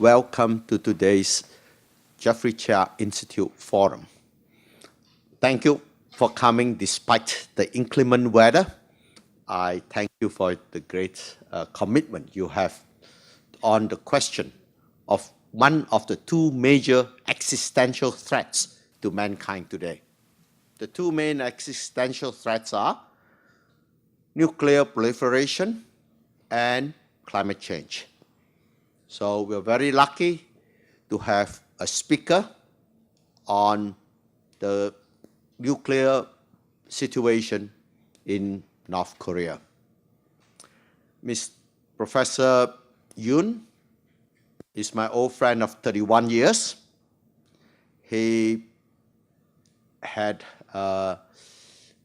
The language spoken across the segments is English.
welcome to today's Jeffrey Chia Institute Forum. Thank you for coming despite the inclement weather. I thank you for the great commitment you have on the question of one of the two major existential threats to mankind today. The two main existential threats are nuclear proliferation and climate change. So we're very lucky to have a speaker on the nuclear situation in North Korea. Professor Yoon is my old friend of 31 years. He had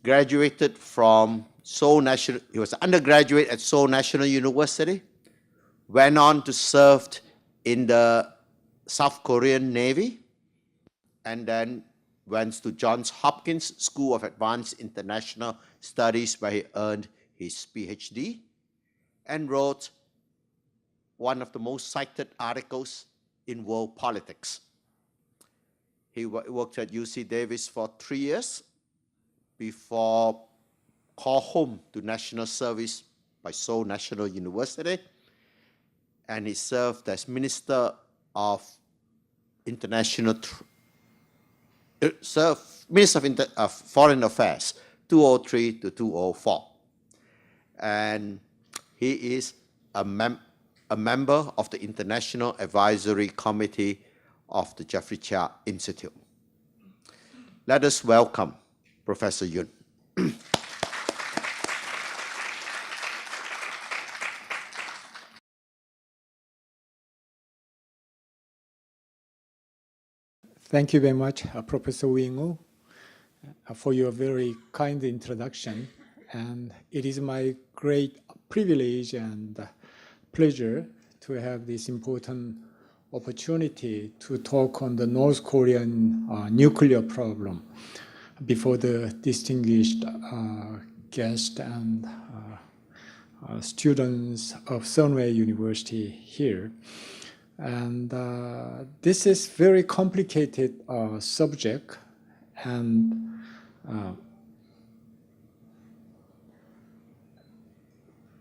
graduated from Seoul National, he was an undergraduate at Seoul National University, went on to serve in the South Korean Navy, and then went to Johns Hopkins School of Advanced International Studies, where he earned his PhD, and wrote one of the most cited articles in world politics. He worked at UC Davis for 3 years before called home to national service by Seoul National University, and he served as Minister of Foreign Affairs, 2003 to 2004. And he is a member of the International Advisory Committee of the Jeffrey Chia Institute. Let us welcome Professor Yoon. Thank you very much, Professor Wing-woo, for your very kind introduction. And it is my great privilege and pleasure to have this important opportunity to talk on the North Korean nuclear problem before the distinguished guests and students of Thornber University here. And this is very complicated subject, and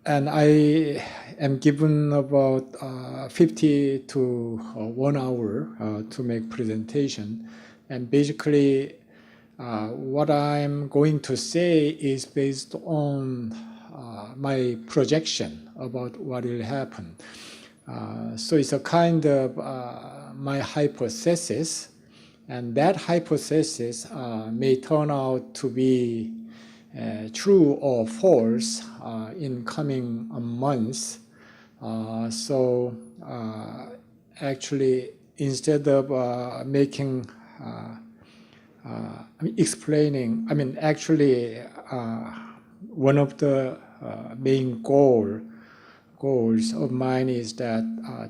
I am given about 50 to 1 hour to make presentation. And basically, what I'm going to say is based on my projection about what will happen. So it's a kind of my hypothesis, and that hypothesis may turn out to be true or false in coming months. So actually, instead of making, explaining, actually one of the main goals of mine is that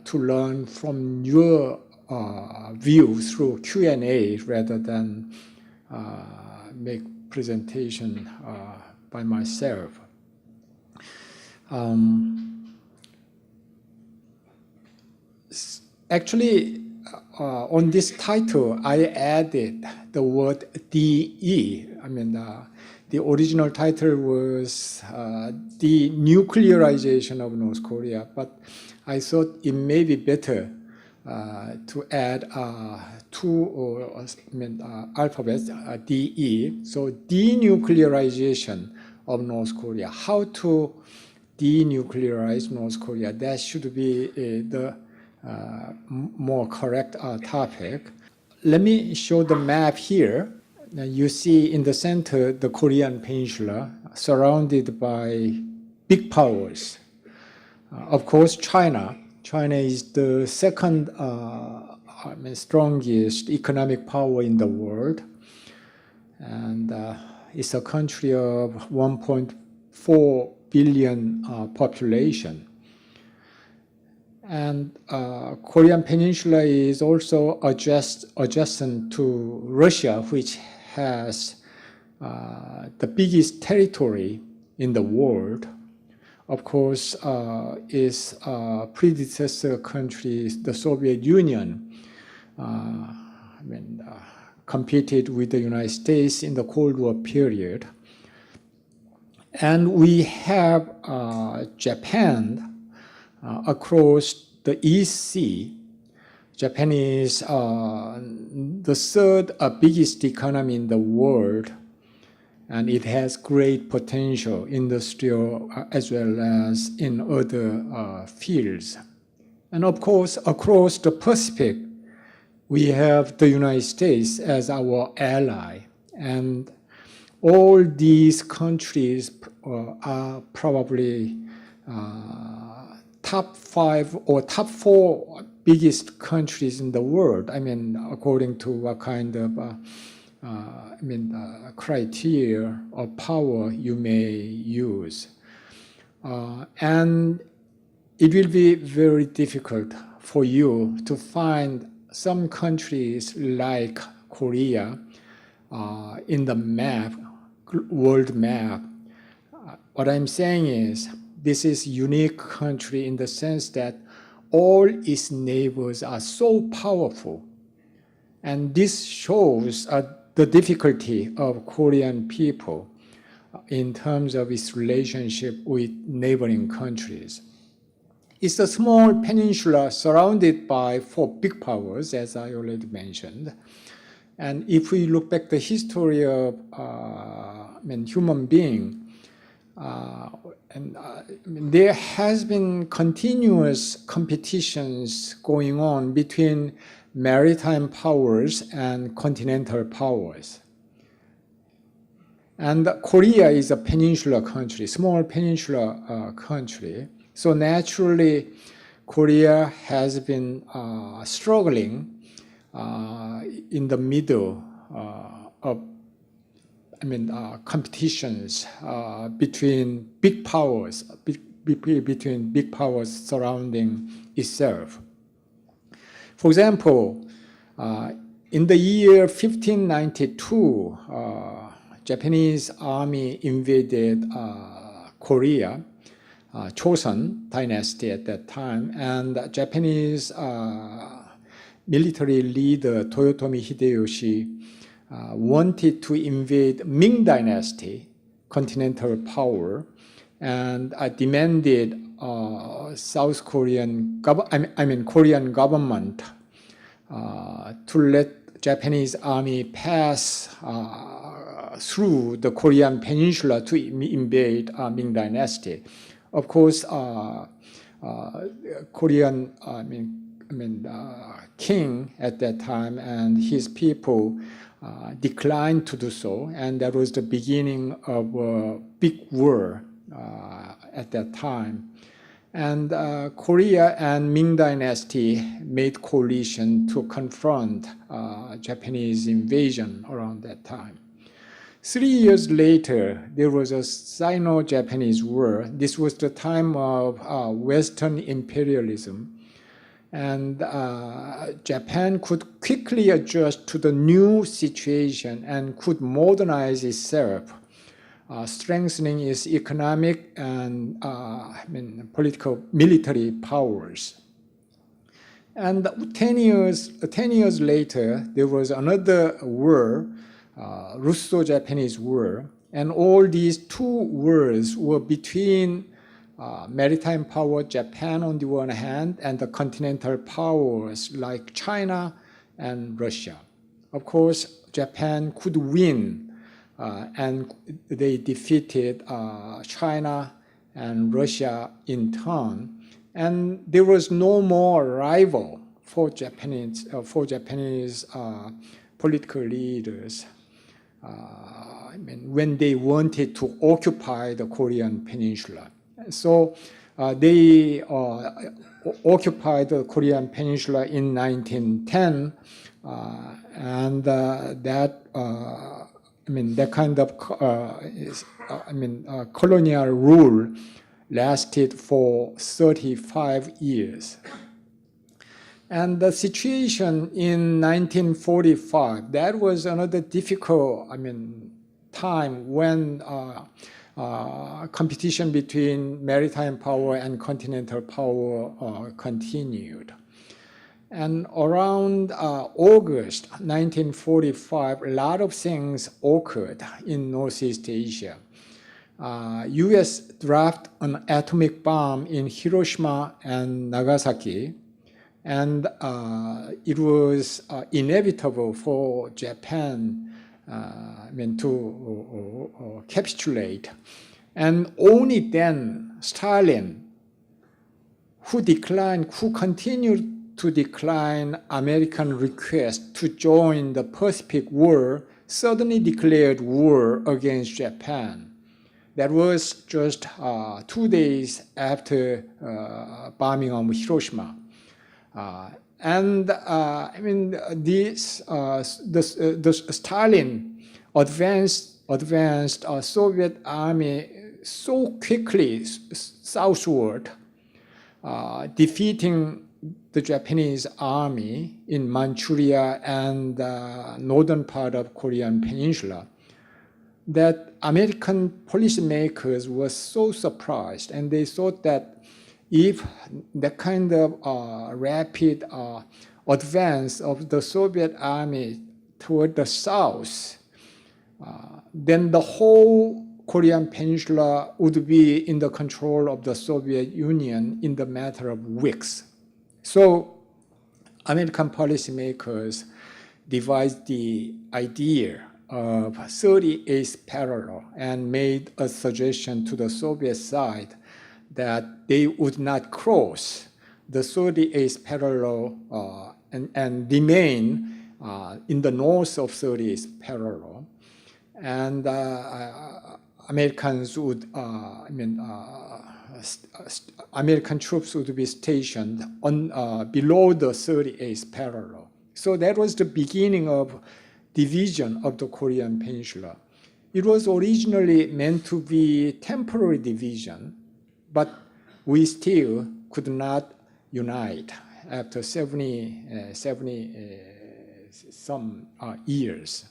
to learn from your view through Q&A rather than make presentation by myself. Actually, on this title, I added the word DE. The original title was The Nuclearization of North Korea, but I thought it may be better to add two alphabets, DE. So denuclearization of North Korea. How to denuclearize North Korea? That should be the more correct topic. Let me show the map here. You see in the center the Korean Peninsula surrounded by big powers. Of course, China. China is the second strongest economic power in the world. And it's a country of 1.4 billion population. And Korean Peninsula is also adjacent to Russia, which has the biggest territory in the world. of course, its predecessor country, the Soviet Union, competed with the United States in the Cold War period. And we have Japan across the East Sea. Japan is the third biggest economy in the world, and it has great potential, industrial as well as in other fields. And of course, across the Pacific, we have the United States as our ally. And all these countries are probably top 5 or top 4 biggest countries in the world. According to what kind of criteria or power you may use. And it will be very difficult for you to find some countries like Korea in the map, world map. What I'm saying is this is a unique country in the sense that all its neighbors are so powerful. And this shows the difficulty of Korean people in terms of its relationship with neighboring countries. It's a small peninsula surrounded by 4 big powers, as I already mentioned. And if we look back the history of human being, there has been continuous competitions going on between maritime powers and continental powers. And Korea is a peninsula country, small peninsula country. So naturally, Korea has been struggling in the middle of competitions between big powers, between big powers surrounding itself. For example, in the year 1592, Japanese army invaded Korea, Joseon dynasty at that time, and Japanese military leader Toyotomi Hideyoshi wanted to invade Ming dynasty, continental power, and demanded South Korean, Korean government to let Japanese army pass through the Korean peninsula to invade Ming dynasty. Of course, Korean king at that time and his people declined to do so, and that was the beginning of a big war at that time. And Korea and Ming dynasty made coalition to confront Japanese invasion around that time. 3 years later, there was a Sino-Japanese war. This was the time of Western imperialism. And Japan could quickly adjust to the new situation and could modernize itself, strengthening its economic and political military powers. And 10 years later, there was another war, Russo-Japanese War, and all these 2 wars were between maritime power Japan on the one hand and the continental powers like China and Russia. Of course, Japan could win, and they defeated China and Russia in turn, and there was no more rival for Japanese political leaders when they wanted to occupy the Korean peninsula. So they occupied the Korean peninsula in 1910, and that kind of colonial rule lasted for 35 years. And the situation in 1945, that was another difficult time when competition between maritime power and continental power continued. And around August 1945, a lot of things occurred in Northeast Asia. US dropped an atomic bomb in Hiroshima and Nagasaki, and it was inevitable for Japan to capitulate. And only then Stalin, who continued to decline American request to join the Pacific War, suddenly declared war against Japan. That was just 2 days after bombing of Hiroshima. The Stalin advanced Soviet army so quickly southward, defeating the Japanese army in Manchuria and northern part of Korean Peninsula, that American policymakers were so surprised, and they thought that if that kind of rapid advance of the Soviet army toward the south, then the whole Korean Peninsula would be in the control of the Soviet Union in the matter of weeks. So American policymakers devised the idea of 38th parallel and made a suggestion to the Soviet side that they would not cross the 38th parallel and remain in the north of 38th parallel. And Americans would, American troops would be stationed on below the 38th parallel. So that was the beginning of division of the Korean Peninsula. It was originally meant to be temporary division, but we still could not unite after 70 some years.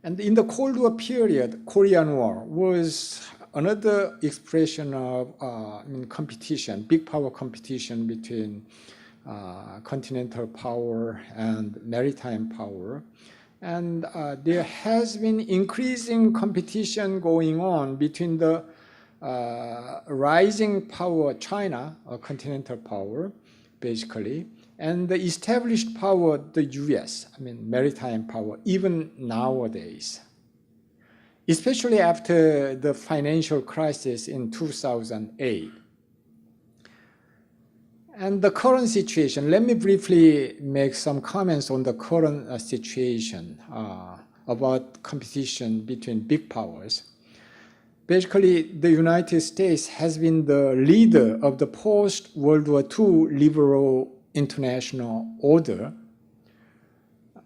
And in the Cold War period, Korean War was another expression of competition, big power competition between continental power and maritime power. And there has been increasing competition going on between the rising power, China, a continental power, basically, and the established power, the US, maritime power, even nowadays. Especially after the financial crisis in 2008. And the current situation, let me briefly make some comments on the current situation about competition between big powers. Basically, the United States has been the leader of the post-World War II liberal international order,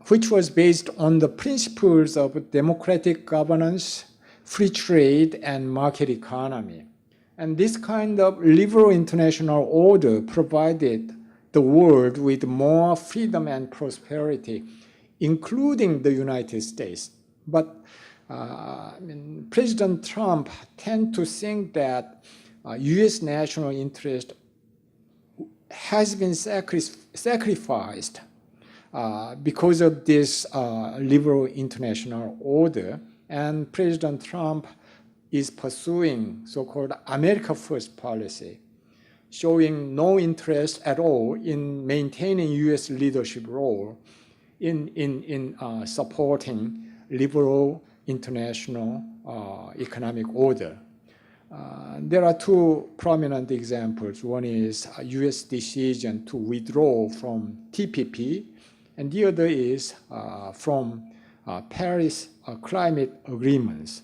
which was based on the principles of democratic governance, free trade, and market economy. And this kind of liberal international order provided the world with more freedom and prosperity, including the United States. But President Trump tends to think that US national interest has been sacrificed because of this liberal international order, and President Trump is pursuing so-called America First policy, showing no interest at all in maintaining US leadership role in supporting liberal international economic order. There are two prominent examples. One is US decision to withdraw from TPP, and the other is from Paris climate agreements.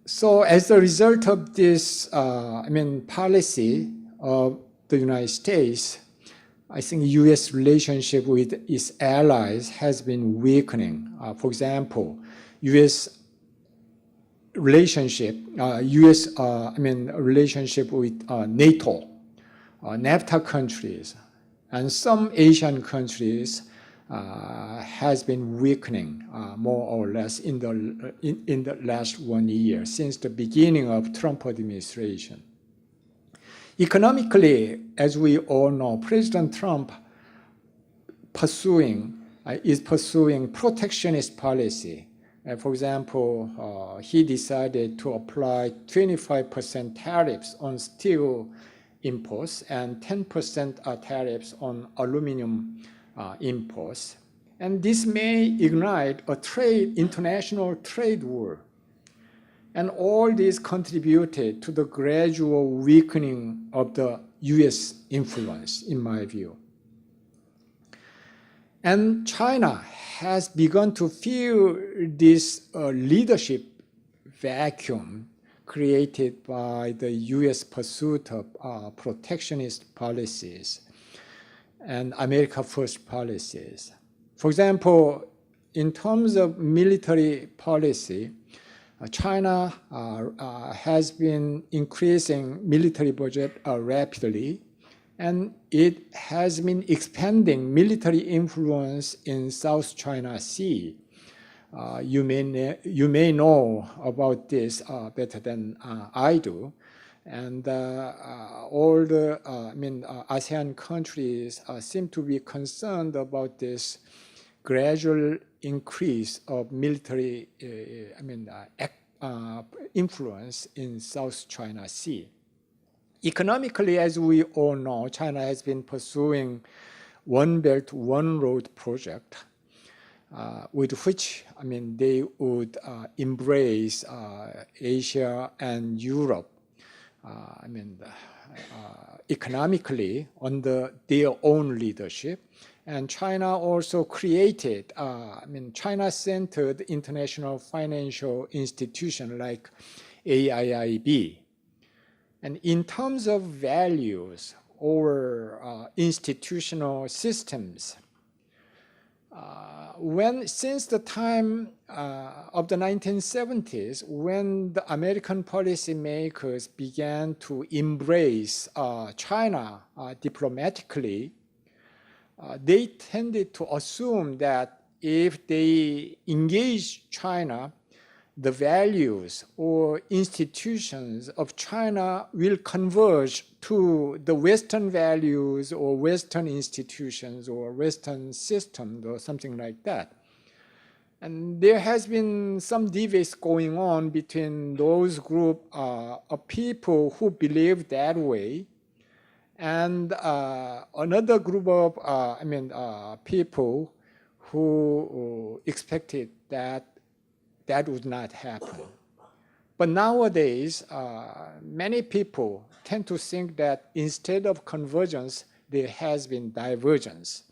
So as a result of this policy of the United States, I think US relationship with its allies has been weakening. For example, US relationship relationship with NATO, NAFTA countries, and some Asian countries has been weakening more or less in the last 1 year, since the beginning of Trump administration. Economically, as we all know, President Trump is pursuing protectionist policy. For example, he decided to apply 25% tariffs on steel imports and 10% tariffs on aluminum imports. And this may ignite a international trade war. And all this contributed to the gradual weakening of the US influence, in my view. And China has begun to feel this leadership vacuum created by the US pursuit of protectionist policies and America First policies. For example, in terms of military policy, China has been increasing military budget rapidly, and it has been expanding military influence in South China Sea. You may know about this better than I do. And all the ASEAN countries seem to be concerned about this gradual increase of military influence in South China Sea. Economically, as we all know, China has been pursuing One Belt, One Road project, with which they would embrace Asia and Europe economically under their own leadership. And China also created China-centered international financial institution like AIIB. And in terms of values or institutional systems, since the time of the 1970s, when the American policymakers began to embrace China diplomatically, they tended to assume that if they engage China, the values or institutions of China will converge to the Western values or Western institutions or Western systems or something like that. And there has been some debates going on between those group of people who believe that way and another group of people who expected that would not happen. But nowadays, many people tend to think that instead of convergence, there has been divergence.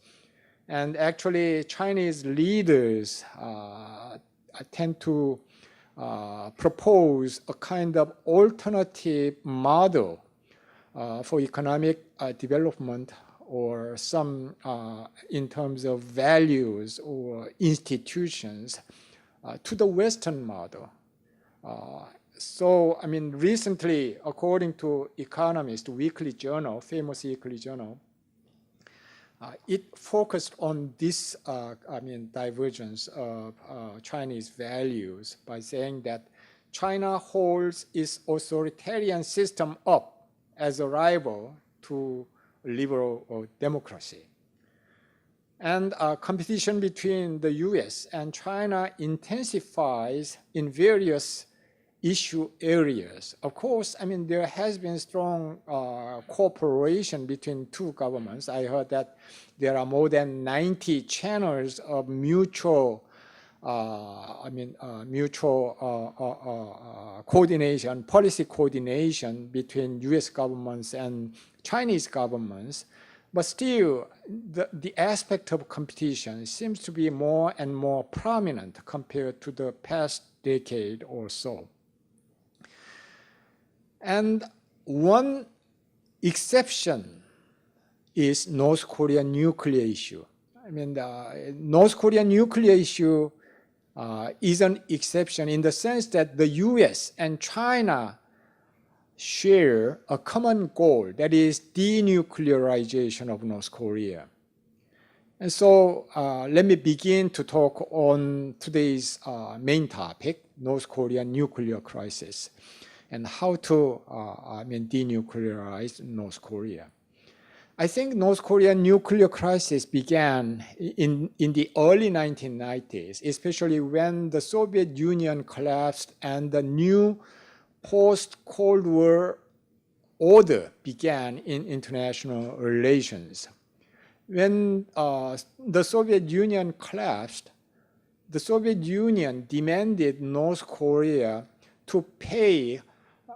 And actually, Chinese leaders tend to propose a kind of alternative model for economic development, or some in terms of values or institutions to the Western model. Recently, according to Economist Weekly Journal, famous weekly journal, it focused on this divergence of Chinese values by saying that China holds its authoritarian system up as a rival to liberal democracy. And competition between the US and China intensifies in various issue areas. Of course, there has been strong cooperation between two governments. I heard that there are more than 90 channels of mutual coordination, policy coordination between US governments and Chinese governments. But still, the aspect of competition seems to be more and more prominent compared to the past decade or so. And one exception is North Korean nuclear issue. The North Korean nuclear issue is an exception in the sense that the US and China share a common goal, that is denuclearization of North Korea. And so let me begin to talk on today's main topic, North Korean nuclear crisis, and how to denuclearize North Korea. I think North Korean nuclear crisis began in the early 1990s, especially when the Soviet Union collapsed and the new post-Cold War order began in international relations. When the Soviet Union collapsed, the Soviet Union demanded North Korea to pay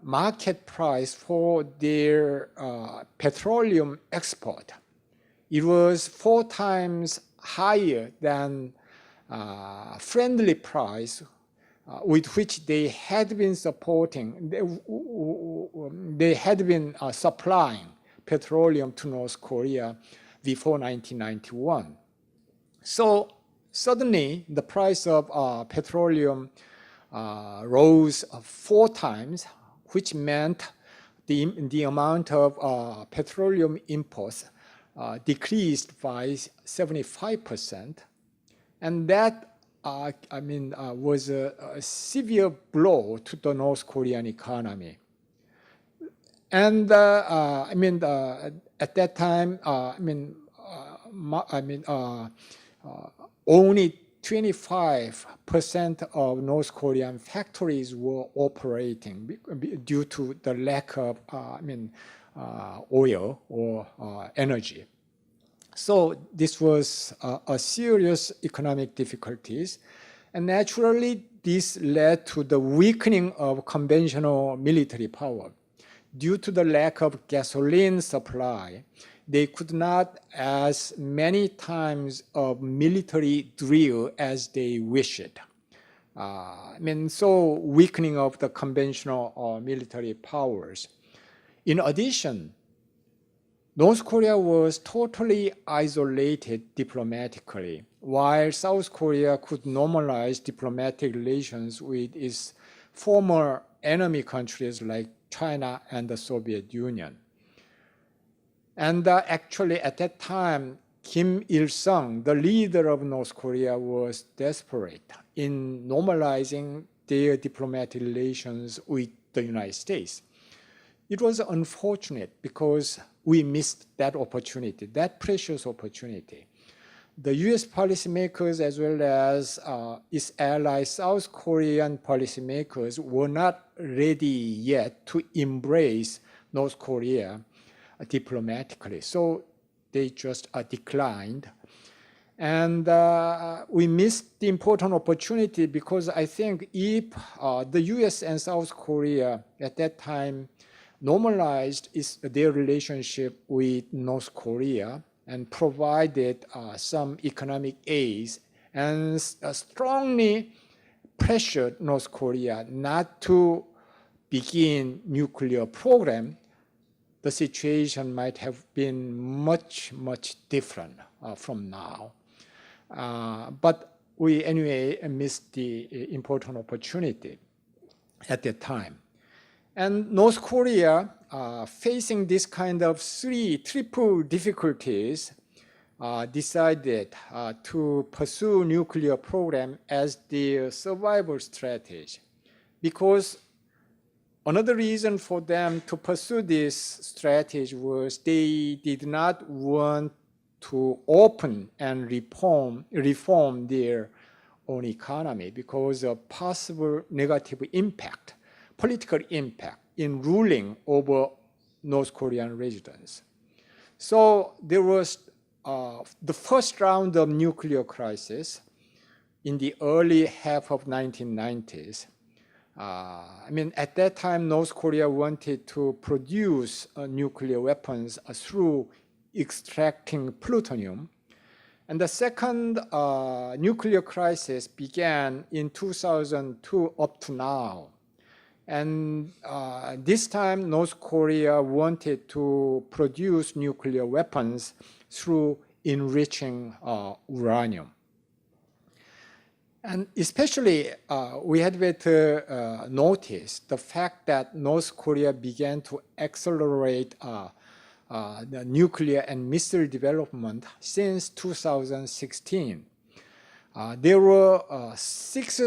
market price for their petroleum export. It was 4 times higher than friendly price with which they had been supporting, they had been supplying petroleum to North Korea before 1991. So suddenly the price of petroleum rose 4 times, which meant the amount of petroleum imports decreased by 75%. And that was a severe blow to the North Korean economy. And at that time, only 25% of North Korean factories were operating due to the lack of oil or energy. So this was a serious economic difficulties, and naturally this led to the weakening of conventional military power. Due to the lack of gasoline supply, they could not as many times of military drill as they wished. So weakening of the conventional military powers. In addition, North Korea was totally isolated diplomatically, while South Korea could normalize diplomatic relations with its former enemy countries like China and the Soviet Union. And actually at that time, Kim Il-sung, the leader of North Korea, was desperate in normalizing their diplomatic relations with the United States. It was unfortunate because we missed that opportunity, that precious opportunity. The US policymakers as well as its allies, South Korean policymakers, were not ready yet to embrace North Korea diplomatically. So they just declined. And we missed the important opportunity because I think if the US and South Korea at that time normalized their relationship with North Korea and provided some economic aid and strongly pressured North Korea not to begin nuclear program, the situation might have been much, much different from now. But we anyway missed the important opportunity at that time. And North Korea, facing this kind of triple difficulties, decided to pursue nuclear program as their survival strategy. Because another reason for them to pursue this strategy was they did not want to open and reform their own economy because of possible negative impact, political impact in ruling over North Korean residents. So there was the first round of nuclear crisis in the early half of 1990s. At that time, North Korea wanted to produce nuclear weapons through extracting plutonium. And the second nuclear crisis began in 2002 up to now. And this time, North Korea wanted to produce nuclear weapons through enriching uranium. And especially, we had better notice the fact that North Korea began to accelerate the nuclear and missile development since 2016. There were six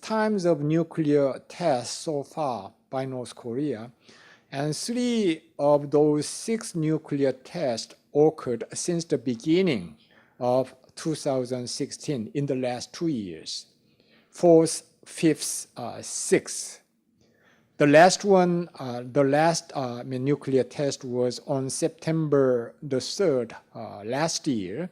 times of nuclear tests so far by North Korea, and 3 of those 6 nuclear tests occurred since the beginning of 2016 in the last 2 years. 4th, 5th, 6th. The last one, nuclear test was on September the 3rd last year.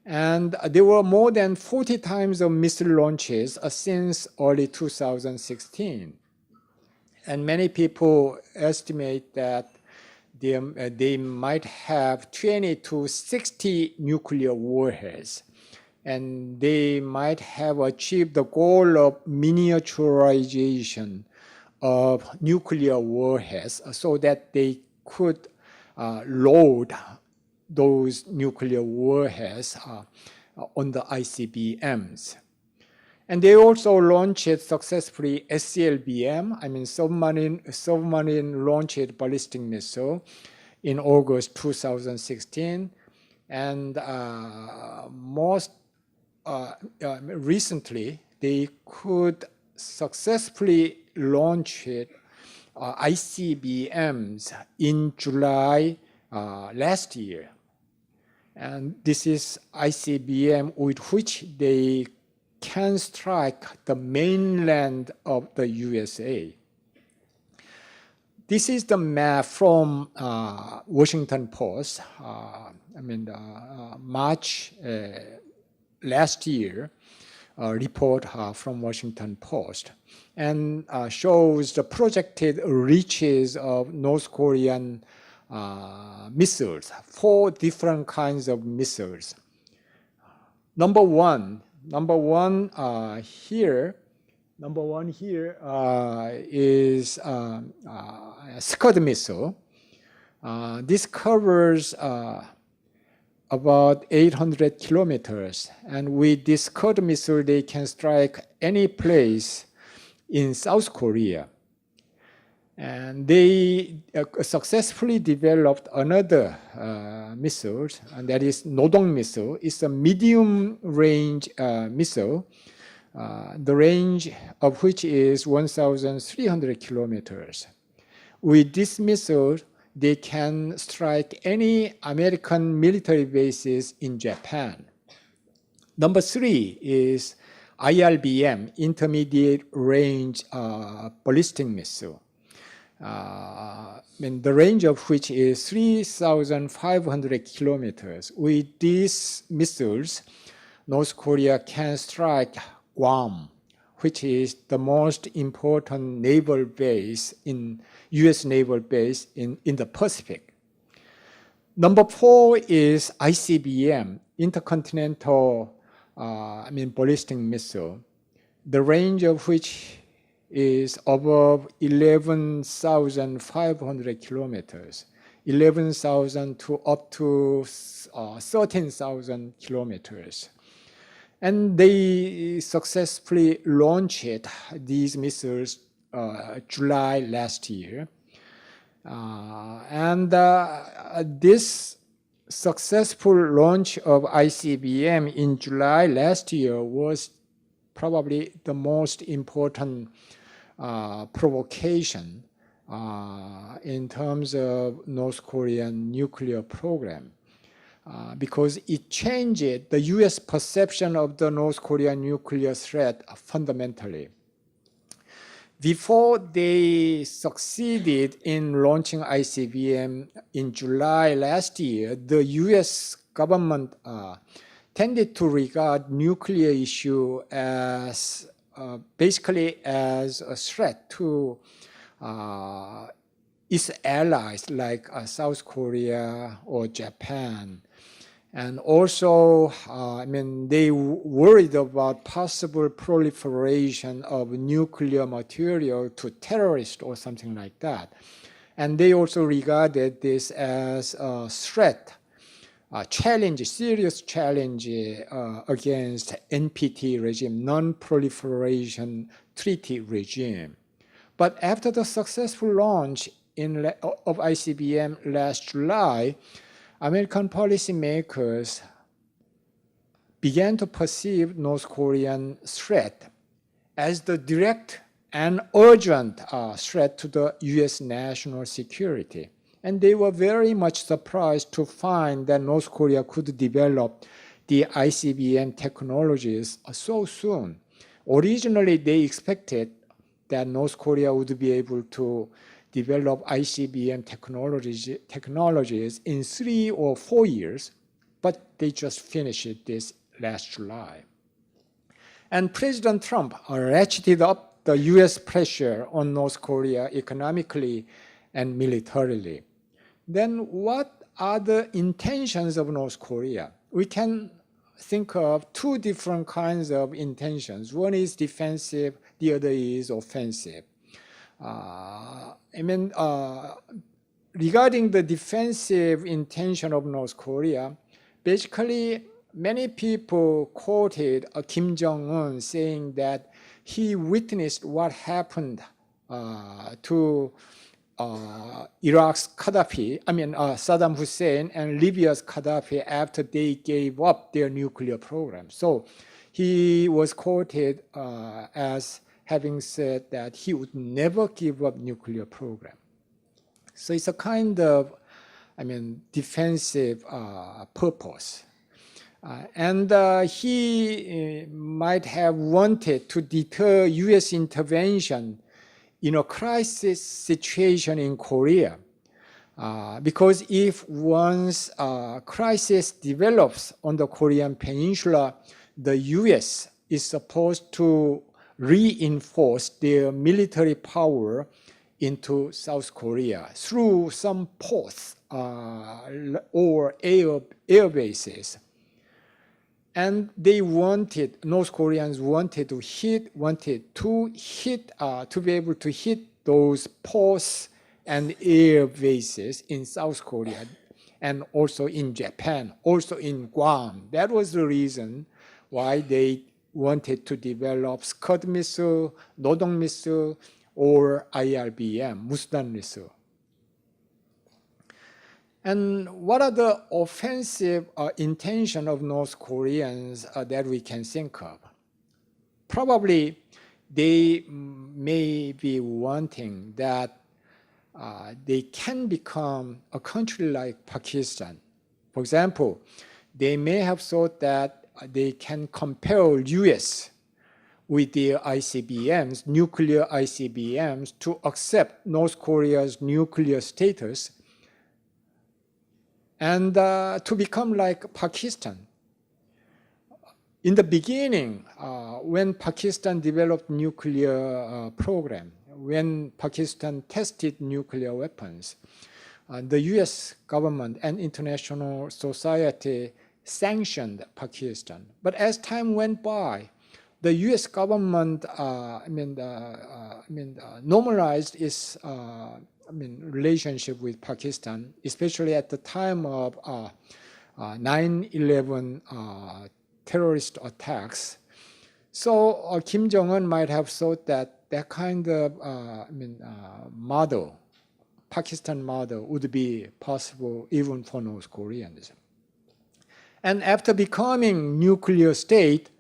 And there were more than 40 times of missile launches since early 2016. And many people estimate that they might have 20 to 60 nuclear warheads. And they might have achieved the goal of miniaturization of nuclear warheads so that they could load those nuclear warheads on the ICBMs. And they also launched successfully SLBM, submarine launched ballistic missile in August 2016. And most recently, they could successfully launch ICBMs in July last year. And this is ICBM with which they can strike the mainland of the USA. This is the map from Washington Post, March last year, report from Washington Post, and shows the projected reaches of North Korean missiles, 4 different kinds of missiles. Number one here is Scud missile. This covers about 800 kilometers, and with this Scud missile, they can strike any place in South Korea. And they successfully developed another missile, and that is Nodong missile. It's a medium-range missile, the range of which is 1,300 kilometers. With this missile, they can strike any American military bases in Japan. Number 3 is IRBM, intermediate range ballistic missile. The range of which is 3,500 kilometers. With these missiles, North Korea can strike Guam, which is the most important naval base U.S. naval base in the Pacific. Number 4 is ICBM, intercontinental ballistic missile, the range of which is above 11,500 kilometers, 11,000 to up to 13,000 kilometers. And they successfully launched these missiles July last year. This successful launch of ICBM in July last year was probably the most important provocation in terms of North Korean nuclear program. Because it changed the U.S. perception of the North Korean nuclear threat fundamentally. Before they succeeded in launching ICBM in July last year, the U.S. government tended to regard nuclear issue as basically as a threat to its allies like South Korea or Japan. And also, they worried about possible proliferation of nuclear material to terrorists or something like that. And they also regarded this as a threat, a challenge, serious challenge against NPT regime, Non-Proliferation Treaty regime. But after the successful launch of ICBM last July, American policymakers began to perceive North Korean threat as the direct and urgent threat to the US national security. And they were very much surprised to find that North Korea could develop the ICBM technologies so soon. Originally, they expected that North Korea would be able to develop ICBM technologies in 3 or 4 years, but they just finished this last July. And President Trump ratcheted up the US pressure on North Korea economically and militarily. Then what are the intentions of North Korea? We can think of 2 different kinds of intentions. One is defensive, the other is offensive. Regarding the defensive intention of North Korea, basically many people quoted Kim Jong-un saying that he witnessed what happened to Iraq's Saddam Hussein and Libya's Gaddafi after they gave up their nuclear program. So he was quoted as having said that he would never give up nuclear program. So it's a kind of, defensive purpose. And he might have wanted to deter US intervention in a crisis situation in Korea. Because if once a crisis develops on the Korean Peninsula, the US is supposed to reinforce their military power into South Korea through some ports or air bases. And they North Koreans wanted to be able to hit those ports and air bases in South Korea and also in Japan, also in Guam. That was the reason why they wanted to develop Scud missile, Nodong missile, or IRBM, Musdan missile. And what are the offensive intention of North Koreans that we can think of? Probably they may be wanting that they can become a country like Pakistan. For example, they may have thought that they can compel US with their ICBMs, nuclear ICBMs, to accept North Korea's nuclear status and to become like Pakistan. In the beginning, when Pakistan developed nuclear program, when Pakistan tested nuclear weapons, the US government and international society sanctioned Pakistan. But as time went by, the US government normalized its relationship with Pakistan, especially at the time of 9/11 terrorist attacks. So Kim Jong-un might have thought that that kind of model, Pakistan model, would be possible even for North Koreans. And after becoming nuclear state,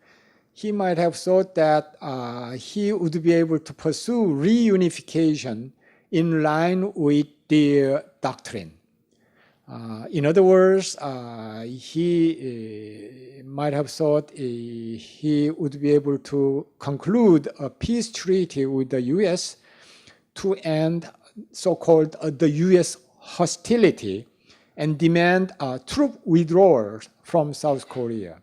he might have thought that he would be able to pursue reunification in line with their doctrine. In other words, he might have thought he would be able to conclude a peace treaty with the US to end so-called the US hostility and demand troop withdrawal from South Korea.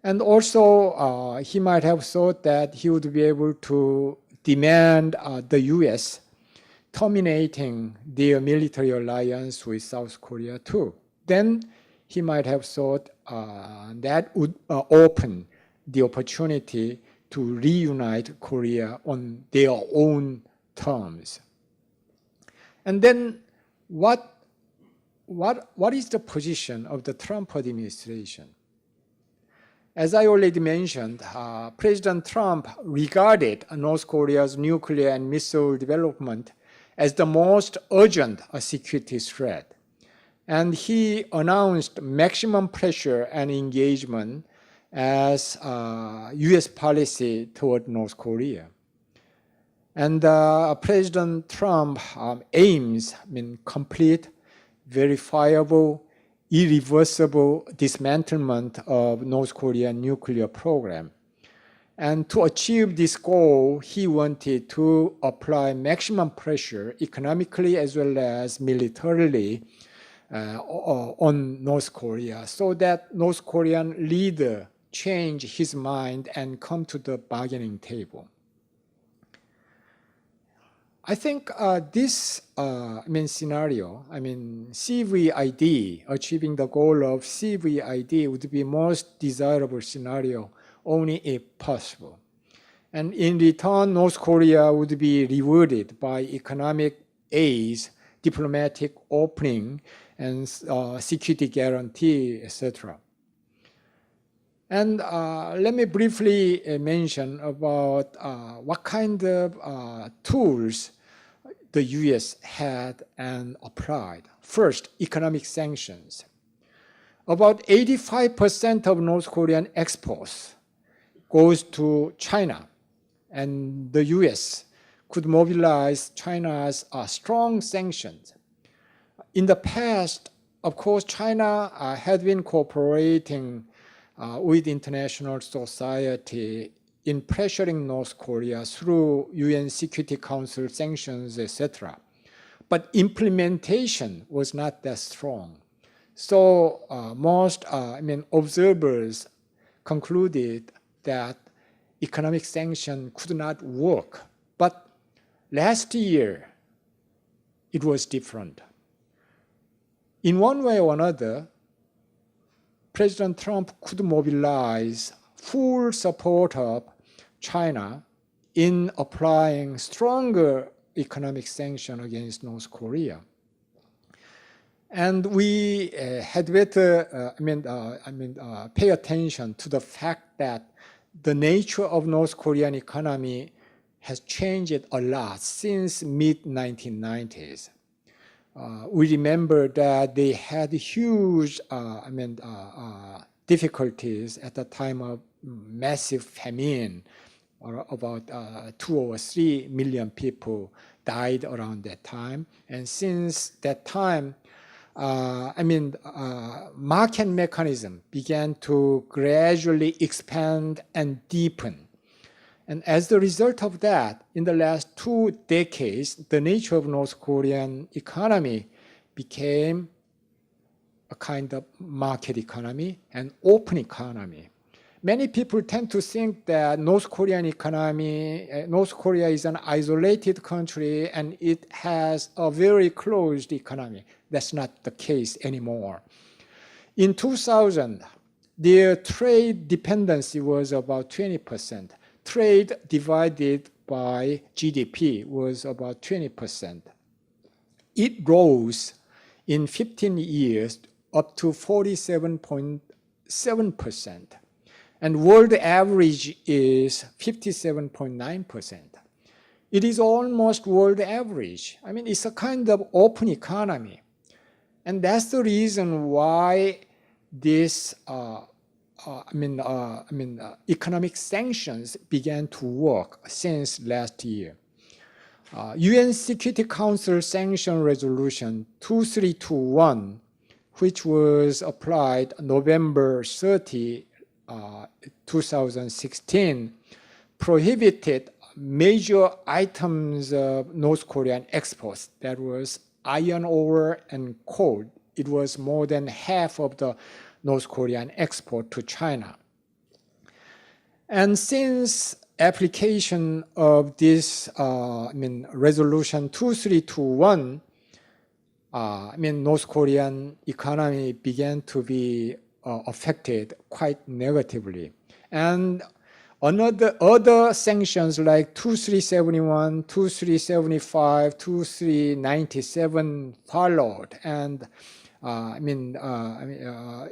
And also, he might have thought that he would be able to demand the US terminating their military alliance with South Korea too. Then he might have thought that would open the opportunity to reunite Korea on their own terms. And then what is the position of the Trump administration? As I already mentioned, President Trump regarded North Korea's nuclear and missile development as the most urgent security threat. And he announced maximum pressure and engagement as US policy toward North Korea. And President Trump aims complete, verifiable, irreversible dismantlement of North Korean nuclear program. And to achieve this goal, he wanted to apply maximum pressure economically as well as militarily on North Korea so that North Korean leader change his mind and come to the bargaining table. I think this scenario, CVID, achieving the goal of CVID would be most desirable scenario only if possible. And in return, North Korea would be rewarded by economic aid, diplomatic opening, and security guarantee, etc. And let me briefly mention about what kind of tools the US had and applied. First, economic sanctions. About 85% of North Korean exports goes to China, and the US could mobilize China's strong sanctions. In the past, of course, China had been cooperating with international society in pressuring North Korea through UN Security Council sanctions, etc. But implementation was not that strong. So most observers concluded that economic sanction could not work. But last year, it was different. In one way or another, President Trump could mobilize full support of China in applying stronger economic sanction against North Korea. And we had better pay attention to the fact that the nature of North Korean economy has changed a lot since mid-1990s. We remember that they had huge difficulties at the time of massive famine. About 2 or 3 million people died around that time. And since that time, market mechanism began to gradually expand and deepen. And as the result of that, in the last 2 decades, the nature of North Korean economy became a kind of market economy, an open economy. Many people tend to think that North Korea is an isolated country and it has a very closed economy. That's not the case anymore. In 2000, their trade dependency was about 20%. Trade divided by GDP was about 20%. It rose in 15 years up to 47.7%. And world average is 57.9%. It is almost world average. It's a kind of open economy. And that's the reason why this economic sanctions began to work since last year. UN Security Council Sanction Resolution 2321, which was applied November 30, 2016, prohibited major items of North Korean exports. That was iron ore and coal. It was more than half of the North Korean export to China. And since application of this resolution 2321, North Korean economy began to be affected quite negatively. And other sanctions like 2371, 2375, 2397 followed, and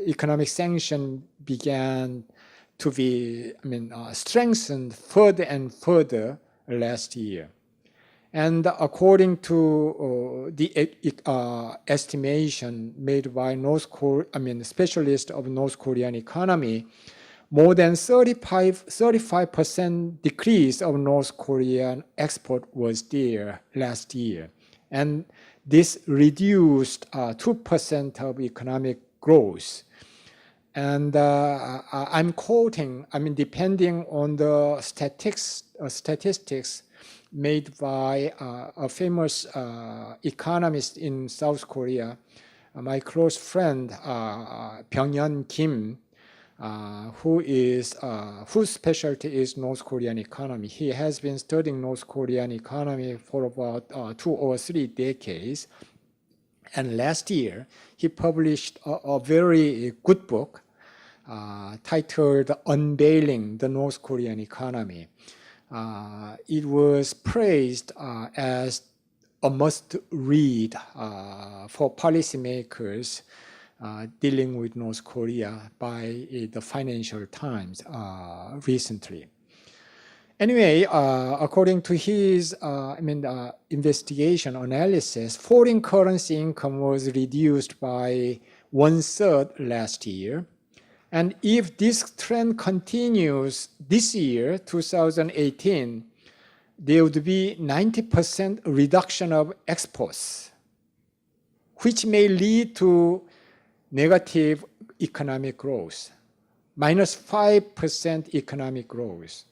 economic sanction began to be strengthened further and further last year. And according to the estimation made by specialists of North Korean economy, more than 35% decrease of North Korean export was there last year. And this reduced 2% of economic growth. And I'm quoting, depending on the statistics made by a famous economist in South Korea, my close friend, Byung-yeon Kim, whose specialty is North Korean economy. He has been studying North Korean economy for about 2 or 3 decades. And last year, he published a very good book titled Unveiling the North Korean Economy. It was praised as a must-read for policymakers dealing with North Korea by the Financial Times recently. Anyway, according to his investigation analysis, foreign currency income was reduced by 1/3 last year. And if this trend continues this year, 2018, there would be 90% reduction of exports, which may lead to negative economic growth, -5% economic growth.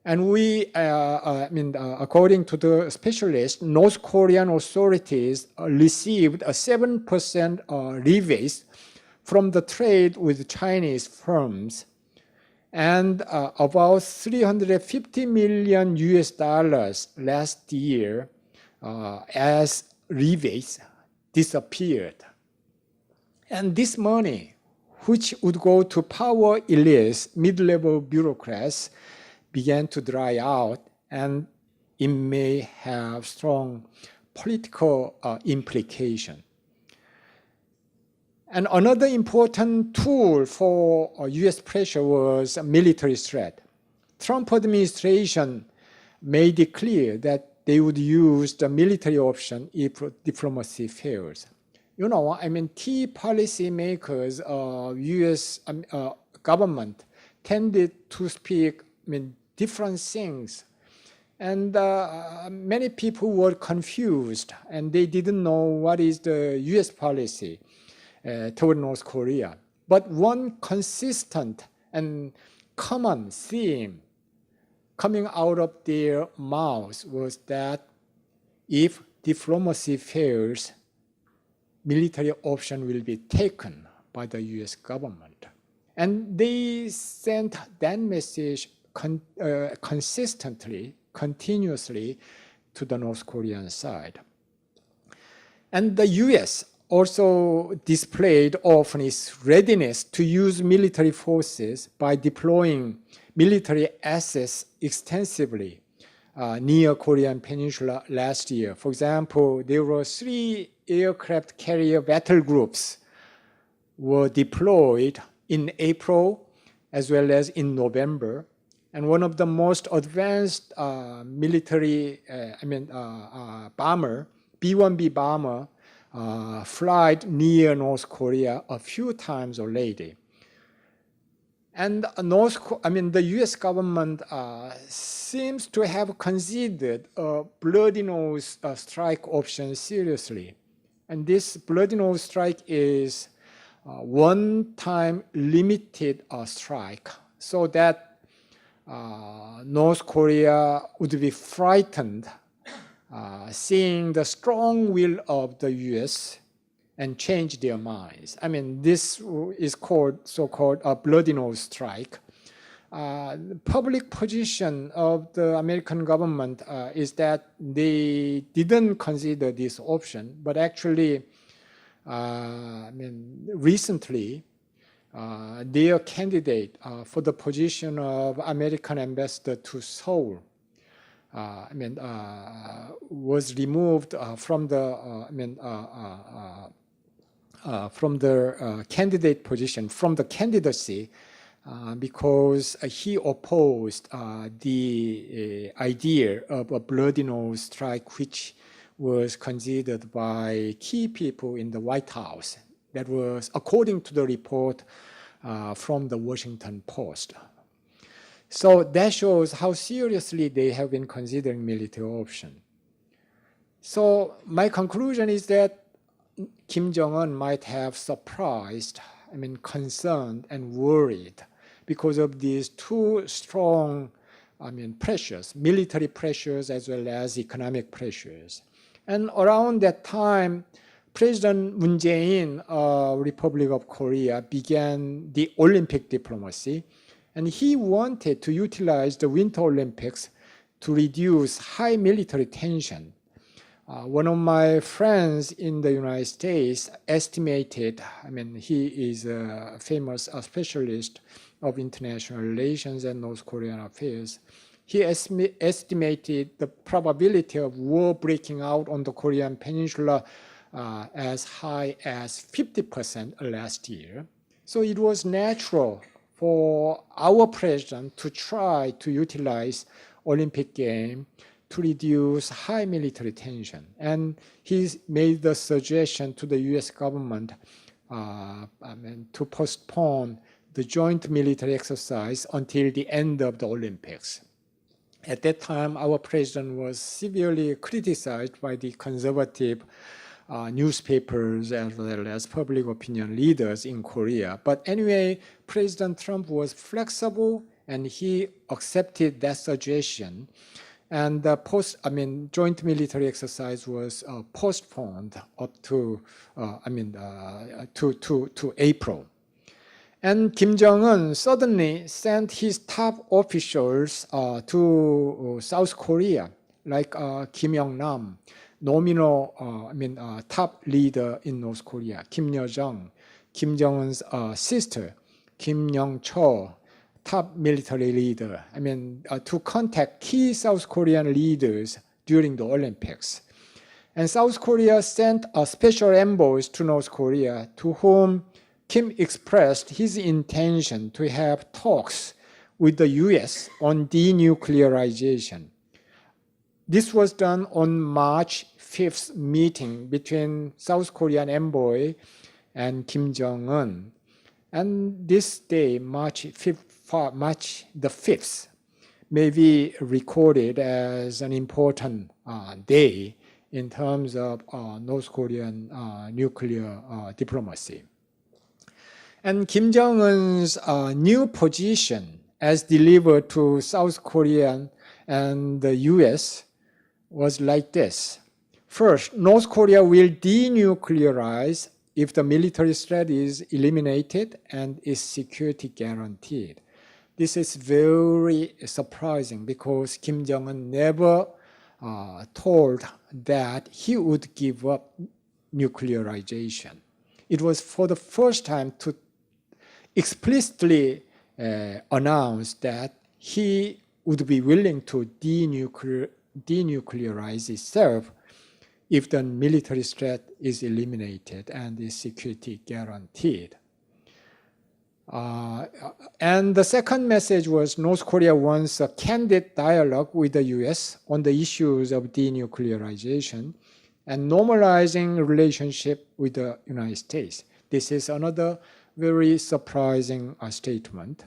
And according to the specialists, North Korean authorities received a 7% rebate from the trade with Chinese firms, and about $350 million last year as rebates disappeared. And this money, which would go to power elites, mid-level bureaucrats, began to dry out, and it may have strong political implication. And another important tool for US pressure was a military threat. Trump administration made it clear that they would use the military option if diplomacy fails. Key policy makers of US government tended to speak different things. And many people were confused, and they didn't know what is the US policy toward North Korea. But one consistent and common theme coming out of their mouths was that if diplomacy fails, military option will be taken by the US government. And they sent that message consistently, continuously to the North Korean side. And the US also displayed often its readiness to use military forces by deploying military assets extensively near Korean Peninsula last year. For example, there were 3 aircraft carrier battle groups were deployed in April as well as in November. And one of the most advanced military, bomber, B-1B bomber, flight near North Korea a few times already. And the US government seems to have considered a bloody nose strike option seriously. And this bloody nose strike is one-time limited strike, so that North Korea would be frightened seeing the strong will of the US and change their minds. This is called so-called a bloody nose strike. Public position of the American government is that they didn't consider this option, but actually, recently, their candidate for the position of American ambassador to Seoul was removed from the candidate position, from the candidacy because he opposed the idea of a bloody nose strike, which was considered by key people in the White House. That was according to the report from the Washington Post. So that shows how seriously they have been considering military option. So my conclusion is that Kim Jong-un might have surprised, concerned and worried because of these two strong, pressures, military pressures as well as economic pressures. And around that time, President Moon Jae-in, Republic of Korea, began the Olympic diplomacy, and he wanted to utilize the Winter Olympics to reduce high military tension. One of my friends in the United States estimated, he is a famous specialist of international relations and North Korean affairs. He estimated the probability of war breaking out on the Korean Peninsula as high as 50% last year. So it was natural for our president to try to utilize Olympic Games to reduce high military tension. And he made the suggestion to the US government to postpone the joint military exercise until the end of the Olympics. At that time, our president was severely criticized by the conservative newspapers as well as public opinion leaders in Korea. But anyway, President Trump was flexible and he accepted that suggestion. And the joint military exercise was postponed up to April. And Kim Jong-un suddenly sent his top officials to South Korea, like Kim Yong-nam, nominal top leader in North Korea, Kim Yo-jong, Kim Jong-un's sister, Kim Yong-chol, top military leader, to contact key South Korean leaders during the Olympics. And South Korea sent a special envoy to North Korea to whom Kim expressed his intention to have talks with the US on denuclearization. This was done on March 5th meeting between South Korean envoy and Kim Jong-un. And this day, March the 5th, may be recorded as an important day in terms of North Korean nuclear diplomacy. And Kim Jong-un's new position as delivered to South Korea and the US was like this. First, North Korea will denuclearize if the military threat is eliminated and its security guaranteed. This is very surprising because Kim Jong-un never told that he would give up nuclearization. It was for the first time to explicitly announce that he would be willing to denuclearize itself if the military threat is eliminated and the security guaranteed. And the second message was North Korea wants a candid dialogue with the US on the issues of denuclearization and normalizing relationship with the United States. This is another very surprising statement.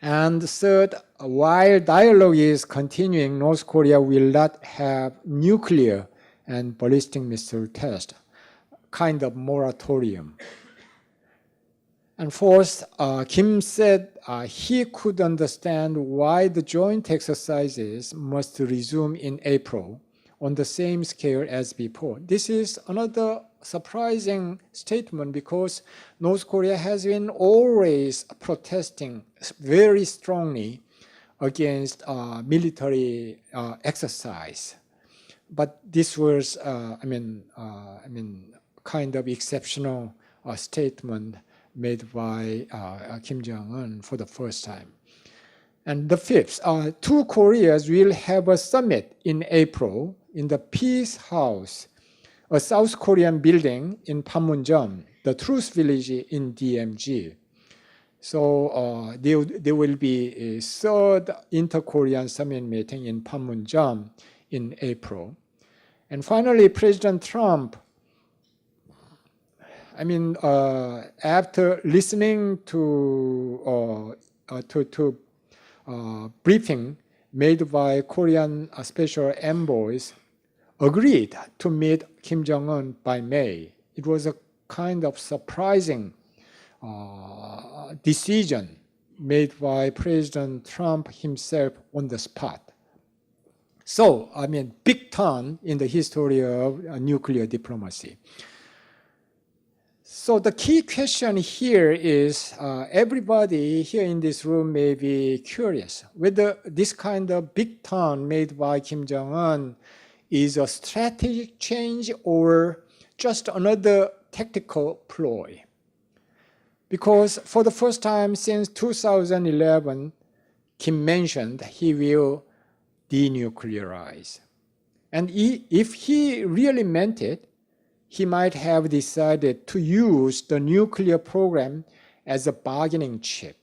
And third, while dialogue is continuing, North Korea will not have nuclear and ballistic missile test, kind of moratorium. And fourth, Kim said he could understand why the joint exercises must resume in April on the same scale as before. This is another surprising statement because North Korea has been always protesting very strongly against military exercise. But this was, kind of exceptional statement made by Kim Jong-un for the first time. And the fifth, two Koreas will have a summit in April in the Peace House, a South Korean building in Panmunjom, the Truth Village in DMZ. So there will be a third inter-Korean summit meeting in Panmunjom in April. And finally, President Trump, after listening to briefing made by Korean special envoys, agreed to meet Kim Jong-un by May. It was a kind of surprising decision made by President Trump himself on the spot. So, big turn in the history of nuclear diplomacy. So the key question here is, everybody here in this room may be curious whether this kind of big turn made by Kim Jong-un is a strategic change or just another tactical ploy. Because for the first time since 2011, Kim mentioned he will denuclearize. And if he really meant it, he might have decided to use the nuclear program as a bargaining chip.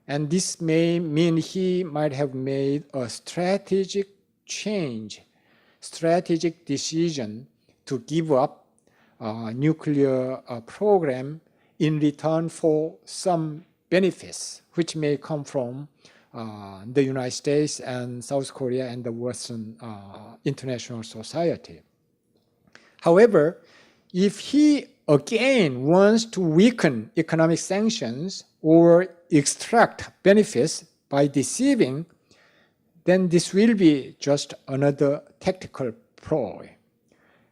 And this may mean he might have made a strategic change, strategic decision to give up nuclear program in return for some benefits, which may come from the United States and South Korea and the Western international society. However, if he again wants to weaken economic sanctions or extract benefits by deceiving, then this will be just another tactical ploy.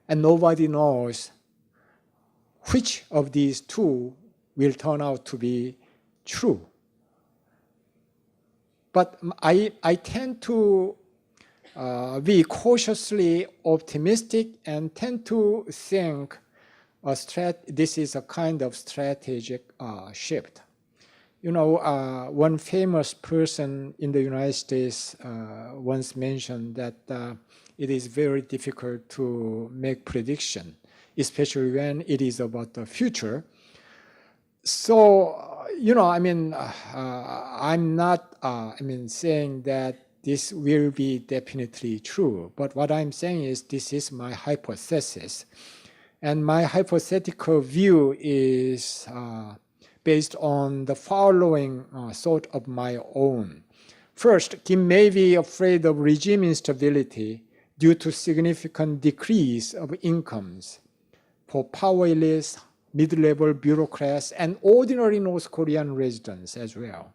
And nobody knows which of these two will turn out to be true. But I tend to be cautiously optimistic and tend to think this is a kind of strategic shift. One famous person in the United States once mentioned that it is very difficult to make prediction, especially when it is about the future. So, I'm not saying that this will be definitely true, but what I'm saying is this is my hypothesis. And my hypothetical view is based on the following thought of my own. First, Kim may be afraid of regime instability due to significant decrease of incomes for powerless mid-level bureaucrats and ordinary North Korean residents as well.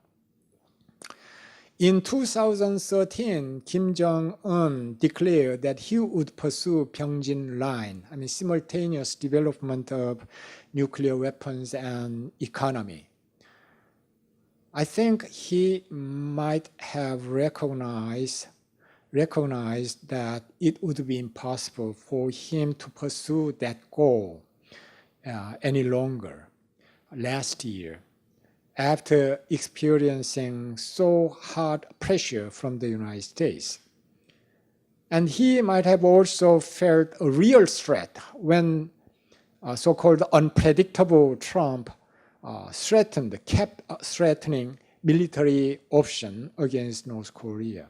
In 2013, Kim Jong-un declared that he would pursue Pyeongjin line, simultaneous development of nuclear weapons and economy. I think he might have recognized that it would be impossible for him to pursue that goal any longer last year, after experiencing so hard pressure from the United States. And he might have also felt a real threat when so-called unpredictable Trump kept threatening military option against North Korea.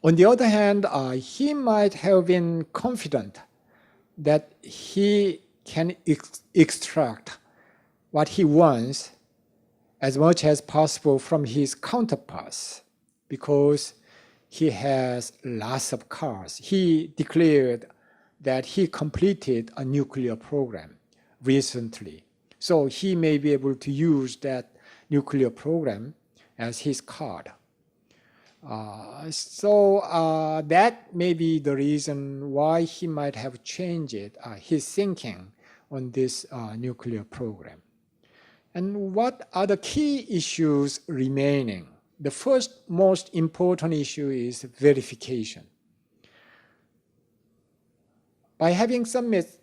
On the other hand, he might have been confident that he can extract what he wants as much as possible from his counterparts because he has lots of cards. He declared that he completed a nuclear program recently. So he may be able to use that nuclear program as his card. So that may be the reason why he might have changed his thinking on this nuclear program. And what are the key issues remaining? The first most important issue is verification. By having summits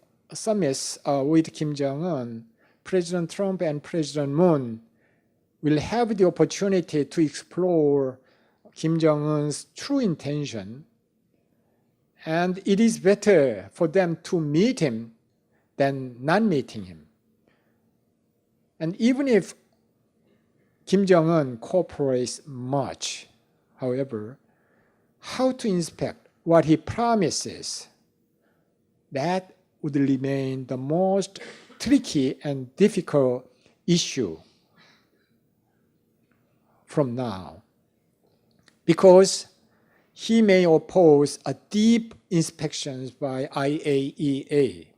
with Kim Jong-un, President Trump and President Moon will have the opportunity to explore Kim Jong-un's true intention, and it is better for them to meet him than not meeting him. And even if Kim Jong-un cooperates much. However, how to inspect what he promises, that would remain the most tricky and difficult issue from now, because he may oppose a deep inspections by IAEA.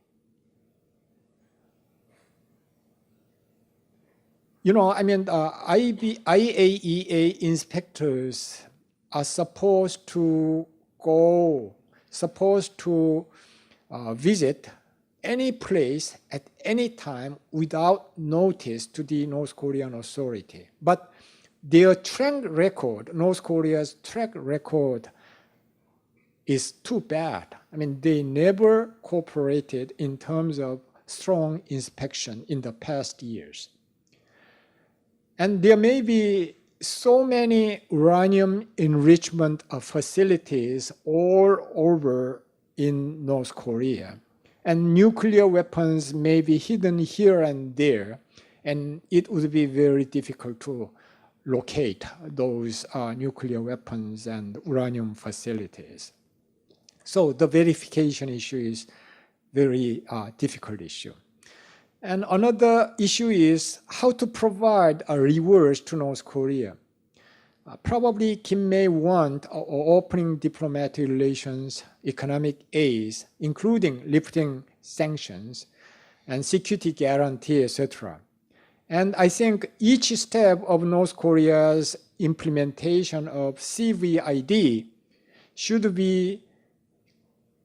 IAEA inspectors are supposed to visit any place at any time without notice to the North Korean authority. But their track record, North Korea's track record, is too bad. They never cooperated in terms of strong inspection in the past years. And there may be so many uranium enrichment facilities all over in North Korea. And nuclear weapons may be hidden here and there, and it would be very difficult to locate those nuclear weapons and uranium facilities. So the verification issue is very difficult issue. And another issue is how to provide a reward to North Korea. Probably Kim may want opening diplomatic relations, economic aids, including lifting sanctions and security guarantee, etc. And I think each step of North Korea's implementation of CVID should be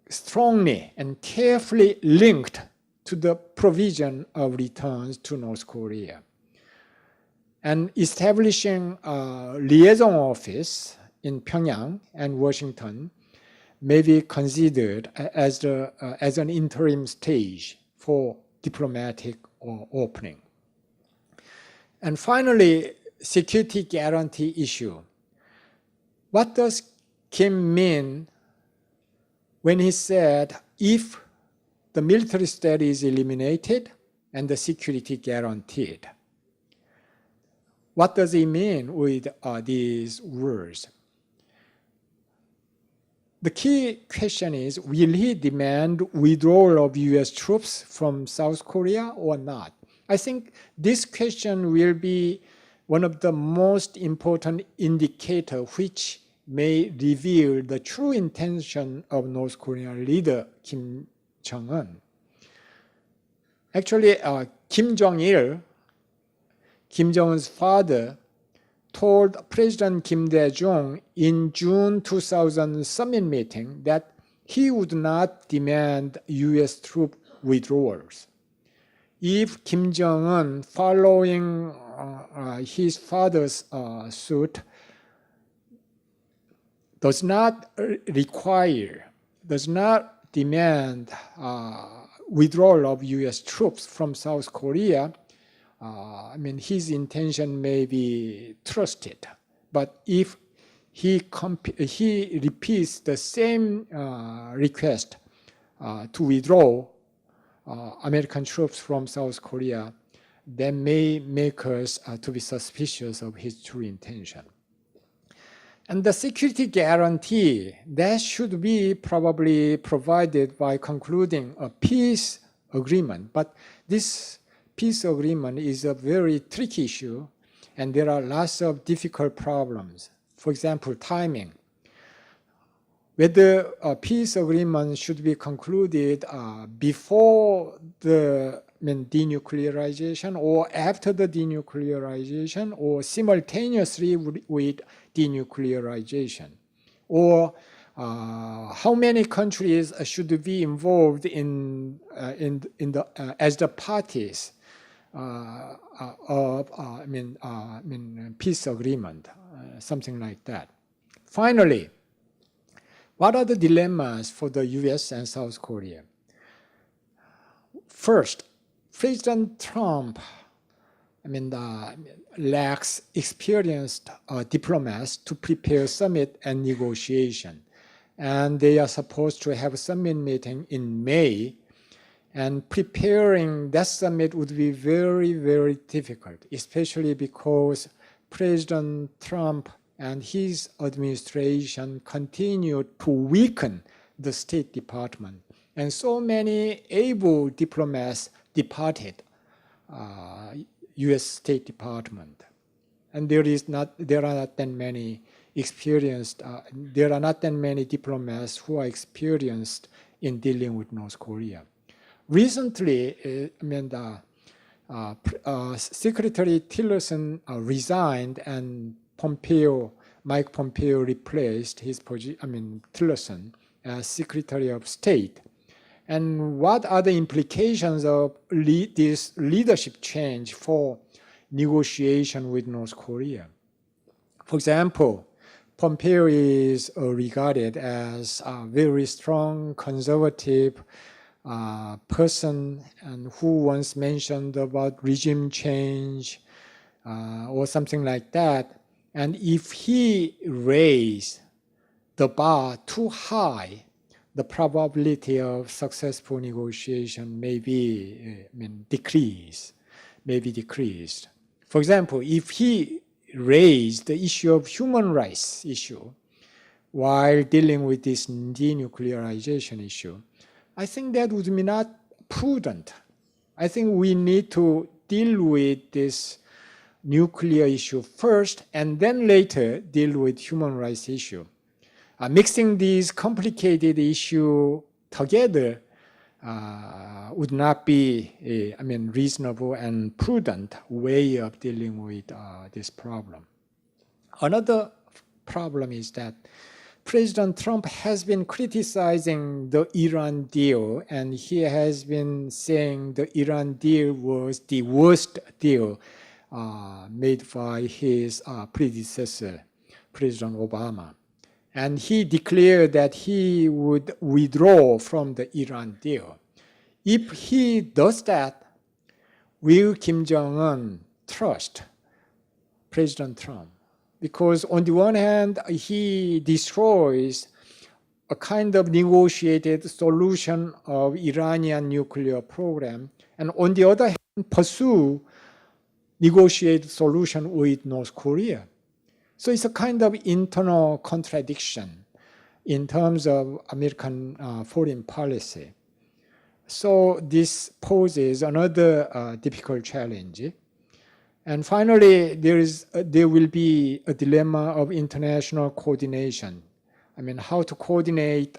strongly and carefully linked to the provision of returns to North Korea. And establishing a liaison office in Pyongyang and Washington may be considered as an interim stage for diplomatic opening. And finally, security guarantee issue. What does Kim mean when he said, if the military state is eliminated and the security guaranteed? What does he mean with these words? The key question is, will he demand withdrawal of US troops from South Korea or not? I think this question will be one of the most important indicators which may reveal the true intention of North Korean leader Kim Jong-un. Actually, Kim Jong-il, Kim Jong-un's father, told President Kim Dae-jung in June 2000 summit meeting that he would not demand US troop withdrawals. If Kim Jong-un, following his father's suit, does not demand withdrawal of US troops from South Korea, his intention may be trusted. But if he repeats the same request to withdraw American troops from South Korea, that may make us to be suspicious of his true intention. And the security guarantee, that should be probably provided by concluding a peace agreement. But this peace agreement is a very tricky issue, and there are lots of difficult problems. For example, timing. Whether a peace agreement should be concluded before the denuclearization or after the denuclearization, or simultaneously with denuclearization, or how many countries should be involved as the parties of peace agreement, something like that. Finally, what are the dilemmas for the US and South Korea? First, President Trump lacks experienced diplomats to prepare summit and negotiation. And they are supposed to have a summit meeting in May. And preparing that summit would be very, very difficult, especially because President Trump and his administration continued to weaken the State Department. And so many able diplomats departed U.S. State Department. And there are not that many diplomats who are experienced in dealing with North Korea. Recently, Secretary Tillerson resigned, and Mike Pompeo replaced Tillerson as Secretary of State. And what are the implications of this leadership change for negotiation with North Korea? For example, Pompeo is regarded as a very strong conservative person, and who once mentioned about regime change or something like that. And if he raised the bar too high, the probability of successful negotiation may be decreased. For example, if he raised the issue of human rights issue while dealing with this denuclearization issue, I think that would be not prudent. I think we need to deal with this nuclear issue first and then later deal with human rights issue. Mixing these complicated issues together would not be reasonable and prudent way of dealing with this problem. Another problem is that President Trump has been criticizing the Iran deal, and he has been saying the Iran deal was the worst deal made by his predecessor, President Obama. And he declared that he would withdraw from the Iran deal. If he does that, will Kim Jong-un trust President Trump? Because on the one hand, he destroys a kind of negotiated solution of Iranian nuclear program, and on the other hand, pursue negotiated solution with North Korea. So it's a kind of internal contradiction in terms of American foreign policy. So this poses another difficult challenge. And finally, there will be a dilemma of international coordination. How to coordinate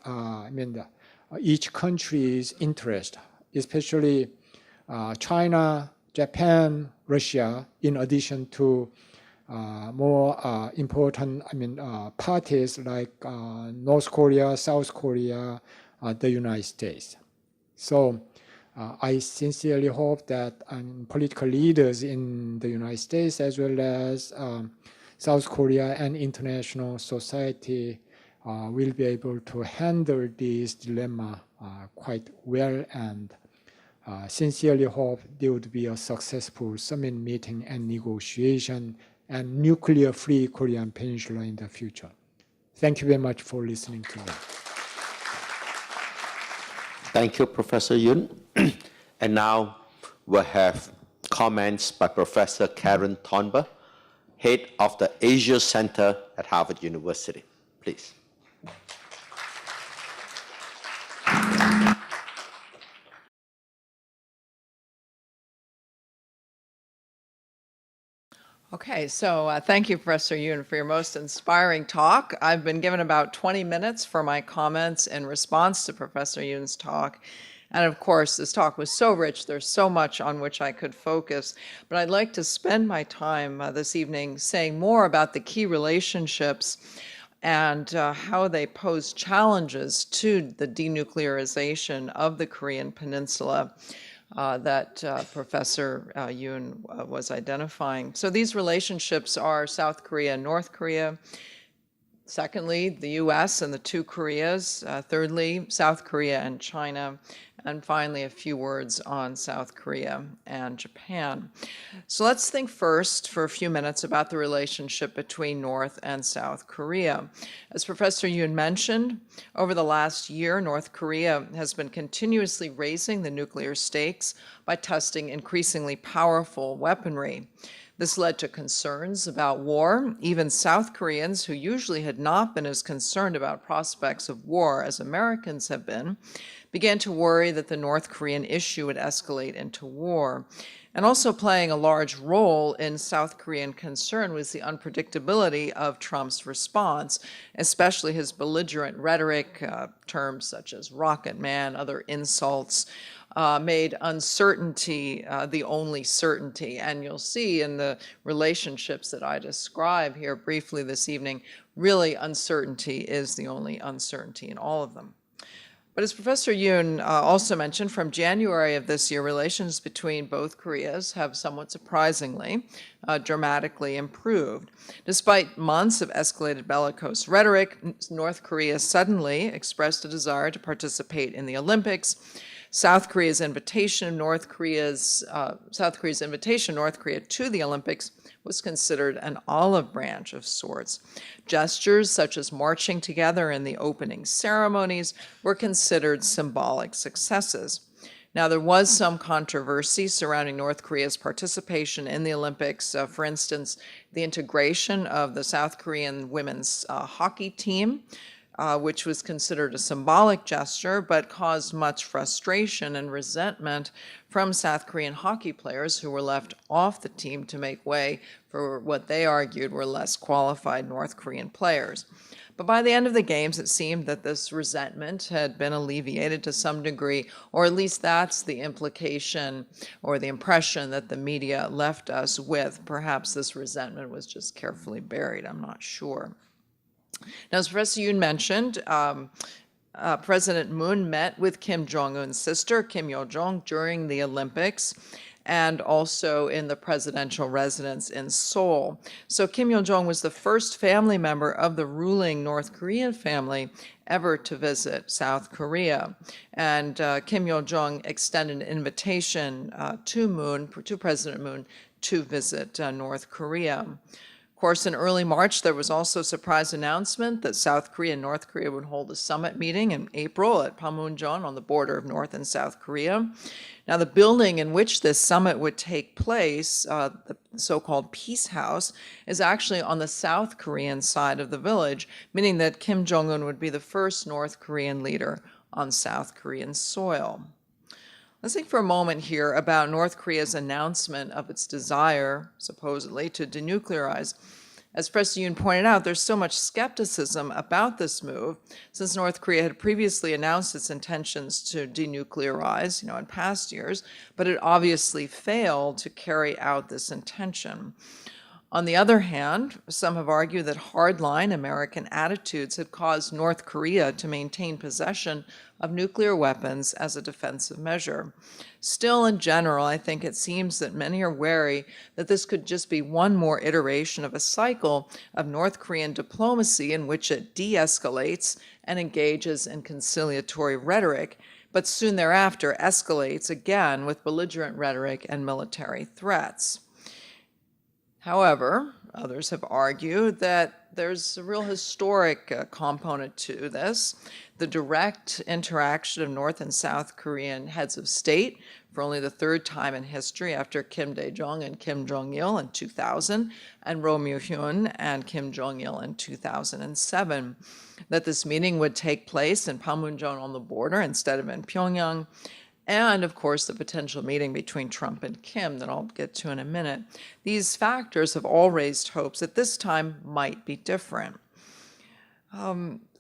each country's interest, especially China, Japan, Russia, in addition to more important parties like North Korea, South Korea, the United States. So I sincerely hope that political leaders in the United States as well as South Korea and international society will be able to handle this dilemma quite well, and sincerely hope there would be a successful summit meeting and negotiation and nuclear-free Korean Peninsula in the future. Thank you very much for listening to me. Thank you, Professor Yoon. And now we'll have comments by Professor Karen Thornber, head of the Asia Center at Harvard University. Please. Okay, so thank you, Professor Yoon, for your most inspiring talk. I've been given about 20 minutes for my comments in response to Professor Yoon's talk. And of course, this talk was so rich, there's so much on which I could focus. But I'd like to spend my time this evening saying more about the key relationships and how they pose challenges to the denuclearization of the Korean Peninsula that Professor Yoon was identifying. So these relationships are South Korea and North Korea. Secondly, the US and the two Koreas. Thirdly, South Korea and China. And finally, a few words on South Korea and Japan. So let's think first for a few minutes about the relationship between North and South Korea. As Professor Yoon mentioned, over the last year, North Korea has been continuously raising the nuclear stakes by testing increasingly powerful weaponry. This led to concerns about war. Even South Koreans, who usually had not been as concerned about prospects of war as Americans have been, began to worry that the North Korean issue would escalate into war. And also playing a large role in South Korean concern was the unpredictability of Trump's response, especially his belligerent rhetoric, terms such as rocket man, other insults, made uncertainty the only certainty. And you'll see in the relationships that I describe here briefly this evening, really uncertainty is the only uncertainty in all of them. But as Professor Yoon also mentioned, from January of this year, relations between both Koreas have somewhat surprisingly dramatically improved. Despite months of escalated bellicose rhetoric, North Korea suddenly expressed a desire to participate in the Olympics. South Korea's invitation to North Korea to the Olympics was considered an olive branch of sorts. Gestures such as marching together in the opening ceremonies were considered symbolic successes. Now, there was some controversy surrounding North Korea's participation in the Olympics. For instance, the integration of the South Korean women's hockey team, which was considered a symbolic gesture, but caused much frustration and resentment from South Korean hockey players who were left off the team to make way for what they argued were less qualified North Korean players. But by the end of the games, it seemed that this resentment had been alleviated to some degree, or at least that's the implication or the impression that the media left us with. Perhaps this resentment was just carefully buried, I'm not sure. Now, as Professor Yoon mentioned, President Moon met with Kim Jong-un's sister, Kim Yo-jong, during the Olympics and also in the presidential residence in Seoul. So Kim Yo-jong was the first family member of the ruling North Korean family ever to visit South Korea. And Kim Yo-jong extended an invitation to President Moon to visit North Korea. Of course, in early March, there was also a surprise announcement that South Korea and North Korea would hold a summit meeting in April at Panmunjom on the border of North and South Korea. Now, the building in which this summit would take place, the so-called Peace House, is actually on the South Korean side of the village, meaning that Kim Jong-un would be the first North Korean leader on South Korean soil. Let's think for a moment here about North Korea's announcement of its desire, supposedly, to denuclearize. As Professor Yoon pointed out, there's so much skepticism about this move, since North Korea had previously announced its intentions to denuclearize, in past years, but it obviously failed to carry out this intention. On the other hand, some have argued that hardline American attitudes had caused North Korea to maintain possession of nuclear weapons as a defensive measure. Still, in general, I think it seems that many are wary that this could just be one more iteration of a cycle of North Korean diplomacy in which it de-escalates and engages in conciliatory rhetoric, but soon thereafter escalates again with belligerent rhetoric and military threats. However, others have argued that there's a real historic component to this. The direct interaction of North and South Korean heads of state for only the third time in history after Kim Dae-jung and Kim Jong-il in 2000 and Roh Moo-hyun and Kim Jong-il in 2007. That this meeting would take place in Panmunjom on the border instead of in Pyongyang. And, of course, the potential meeting between Trump and Kim that I'll get to in a minute. These factors have all raised hopes that this time might be different.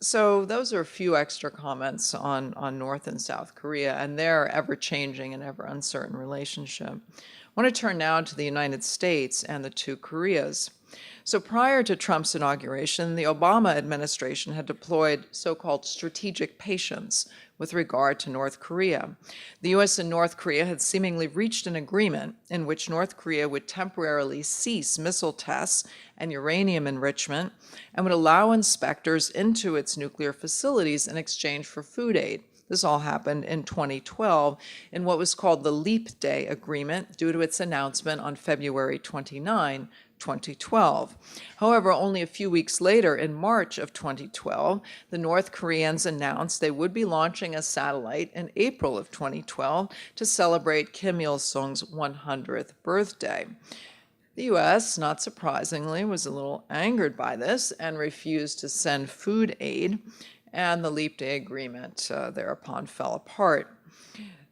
So those are a few extra comments on North and South Korea and their ever-changing and ever-uncertain relationship. I want to turn now to the United States and the two Koreas. So prior to Trump's inauguration, the Obama administration had deployed so-called strategic patience with regard to North Korea. The U.S. and North Korea had seemingly reached an agreement in which North Korea would temporarily cease missile tests and uranium enrichment and would allow inspectors into its nuclear facilities in exchange for food aid. This all happened in 2012 in what was called the Leap Day Agreement due to its announcement on February 29, 2012. However, only a few weeks later, in March of 2012, the North Koreans announced they would be launching a satellite in April of 2012 to celebrate Kim Il-sung's 100th birthday. The U.S., not surprisingly, was a little angered by this and refused to send food aid, and the Leap Day Agreement thereupon fell apart.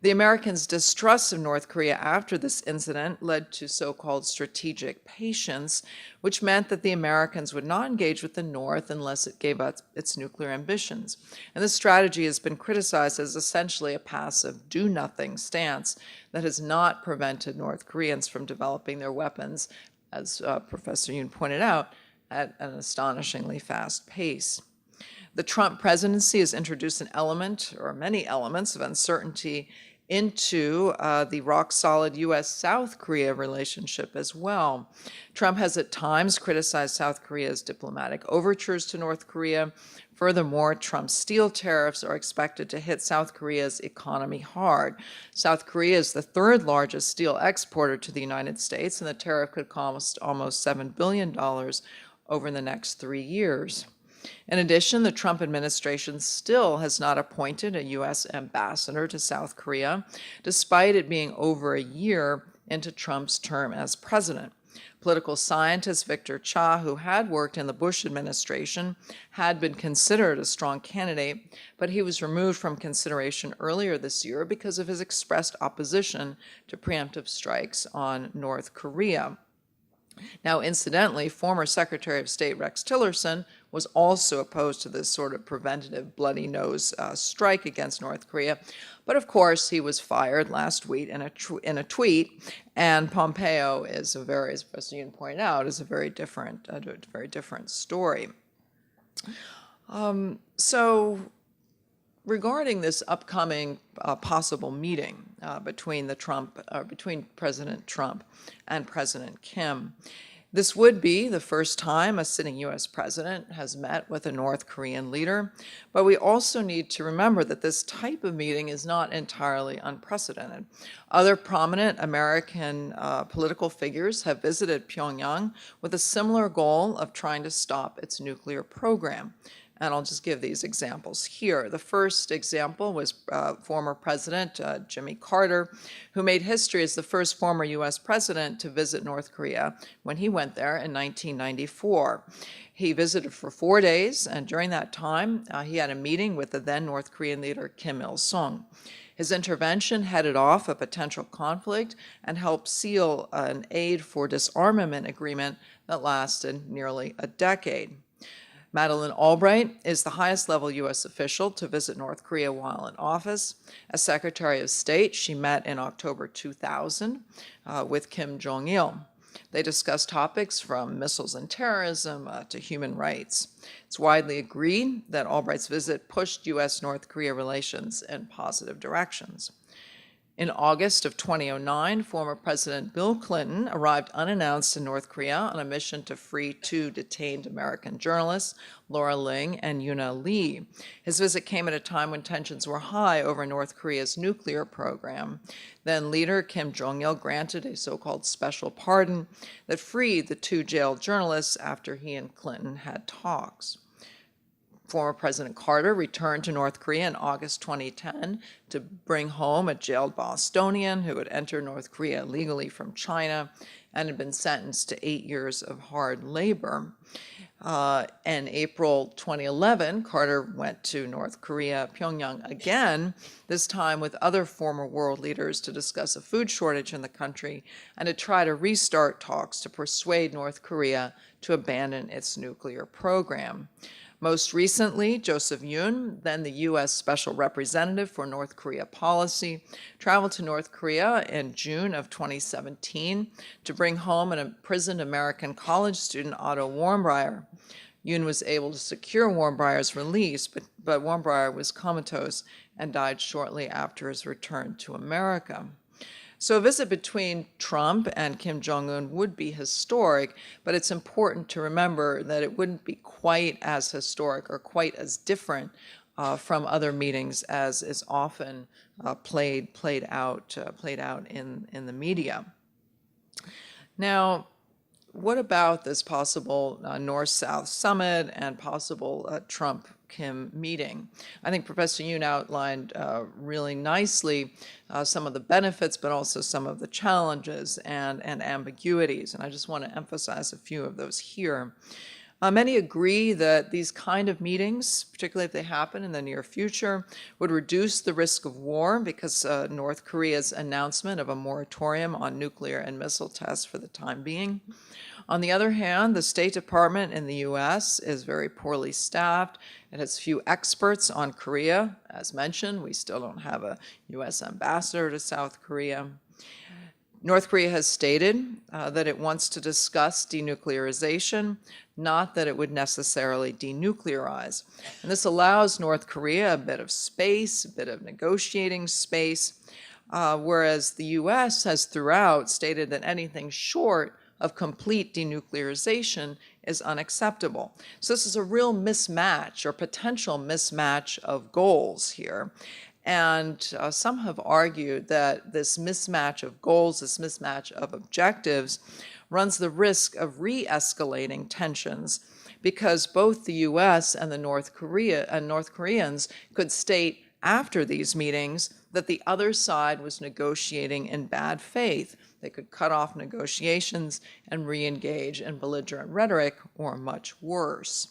The Americans' distrust of North Korea after this incident led to so-called strategic patience, which meant that the Americans would not engage with the North unless it gave up its nuclear ambitions. And this strategy has been criticized as essentially a passive, do-nothing stance that has not prevented North Koreans from developing their weapons, as Professor Yoon pointed out, at an astonishingly fast pace. The Trump presidency has introduced an element, or many elements, of uncertainty into the rock-solid U.S.-South Korea relationship as well. Trump has at times criticized South Korea's diplomatic overtures to North Korea. Furthermore, Trump's steel tariffs are expected to hit South Korea's economy hard. South Korea is the third largest steel exporter to the United States, and the tariff could cost almost $7 billion over the next 3 years. In addition, the Trump administration still has not appointed a U.S. ambassador to South Korea, despite it being over a year into Trump's term as president. Political scientist Victor Cha, who had worked in the Bush administration, had been considered a strong candidate, but he was removed from consideration earlier this year because of his expressed opposition to preemptive strikes on North Korea. Now, incidentally, former Secretary of State Rex Tillerson was also opposed to this sort of preventative bloody nose strike against North Korea. But of course, he was fired last week in a tweet, and Pompeo is as Professor Yoon pointed out, is a very different story. So regarding this upcoming possible meeting between President Trump and President Kim, this would be the first time a sitting U.S. president has met with a North Korean leader, but we also need to remember that this type of meeting is not entirely unprecedented. Other prominent American political figures have visited Pyongyang with a similar goal of trying to stop its nuclear program. And I'll just give these examples here. The first example was former President Jimmy Carter, who made history as the first former U.S. president to visit North Korea when he went there in 1994. He visited for 4 days, and during that time, he had a meeting with the then North Korean leader Kim Il-sung. His intervention headed off a potential conflict and helped seal an aid for disarmament agreement that lasted nearly a decade. Madeleine Albright is the highest level U.S. official to visit North Korea while in office. As Secretary of State, she met in October 2000 with Kim Jong-il. They discussed topics from missiles and terrorism to human rights. It's widely agreed that Albright's visit pushed U.S.-North Korea relations in positive directions. In August of 2009, former President Bill Clinton arrived unannounced in North Korea on a mission to free 2 detained American journalists, Laura Ling and Yoon Lee. His visit came at a time when tensions were high over North Korea's nuclear program. Then leader Kim Jong-il granted a so-called special pardon that freed the 2 jailed journalists after he and Clinton had talks. Former President Carter returned to North Korea in August 2010 to bring home a jailed Bostonian who had entered North Korea illegally from China and had been sentenced to 8 years of hard labor. In April 2011, Carter went to North Korea, Pyongyang again, this time with other former world leaders to discuss a food shortage in the country and to try to restart talks to persuade North Korea to abandon its nuclear program. Most recently, Joseph Yoon, then the U.S. Special Representative for North Korea Policy, traveled to North Korea in June of 2017 to bring home an imprisoned American college student, Otto Warmbier. Yoon was able to secure Warmbier's release, but Warmbier was comatose and died shortly after his return to America. So a visit between Trump and Kim Jong-un would be historic, but it's important to remember that it wouldn't be quite as historic or quite as different from other meetings as is often played out in the media. Now, what about this possible North-South summit and possible Trump-Kim meeting? I think Professor Yoon outlined really nicely some of the benefits, but also some of the challenges and ambiguities, and I just want to emphasize a few of those here. Many agree that these kind of meetings, particularly if they happen in the near future, would reduce the risk of war because North Korea's announcement of a moratorium on nuclear and missile tests for the time being. On the other hand, the State Department in the U.S. is very poorly staffed. It has few experts on Korea. As mentioned, we still don't have a U.S. ambassador to South Korea. North Korea has stated that it wants to discuss denuclearization, not that it would necessarily denuclearize. And this allows North Korea a bit of space, a bit of negotiating space, whereas the U.S. has throughout stated that anything short of complete denuclearization is unacceptable. So this is a real mismatch or potential mismatch of goals here. And some have argued that this mismatch of goals, this mismatch of objectives, runs the risk of re-escalating tensions because both the U.S. and the North Koreans could state after these meetings that the other side was negotiating in bad faith. They could cut off negotiations and re-engage in belligerent rhetoric, or much worse.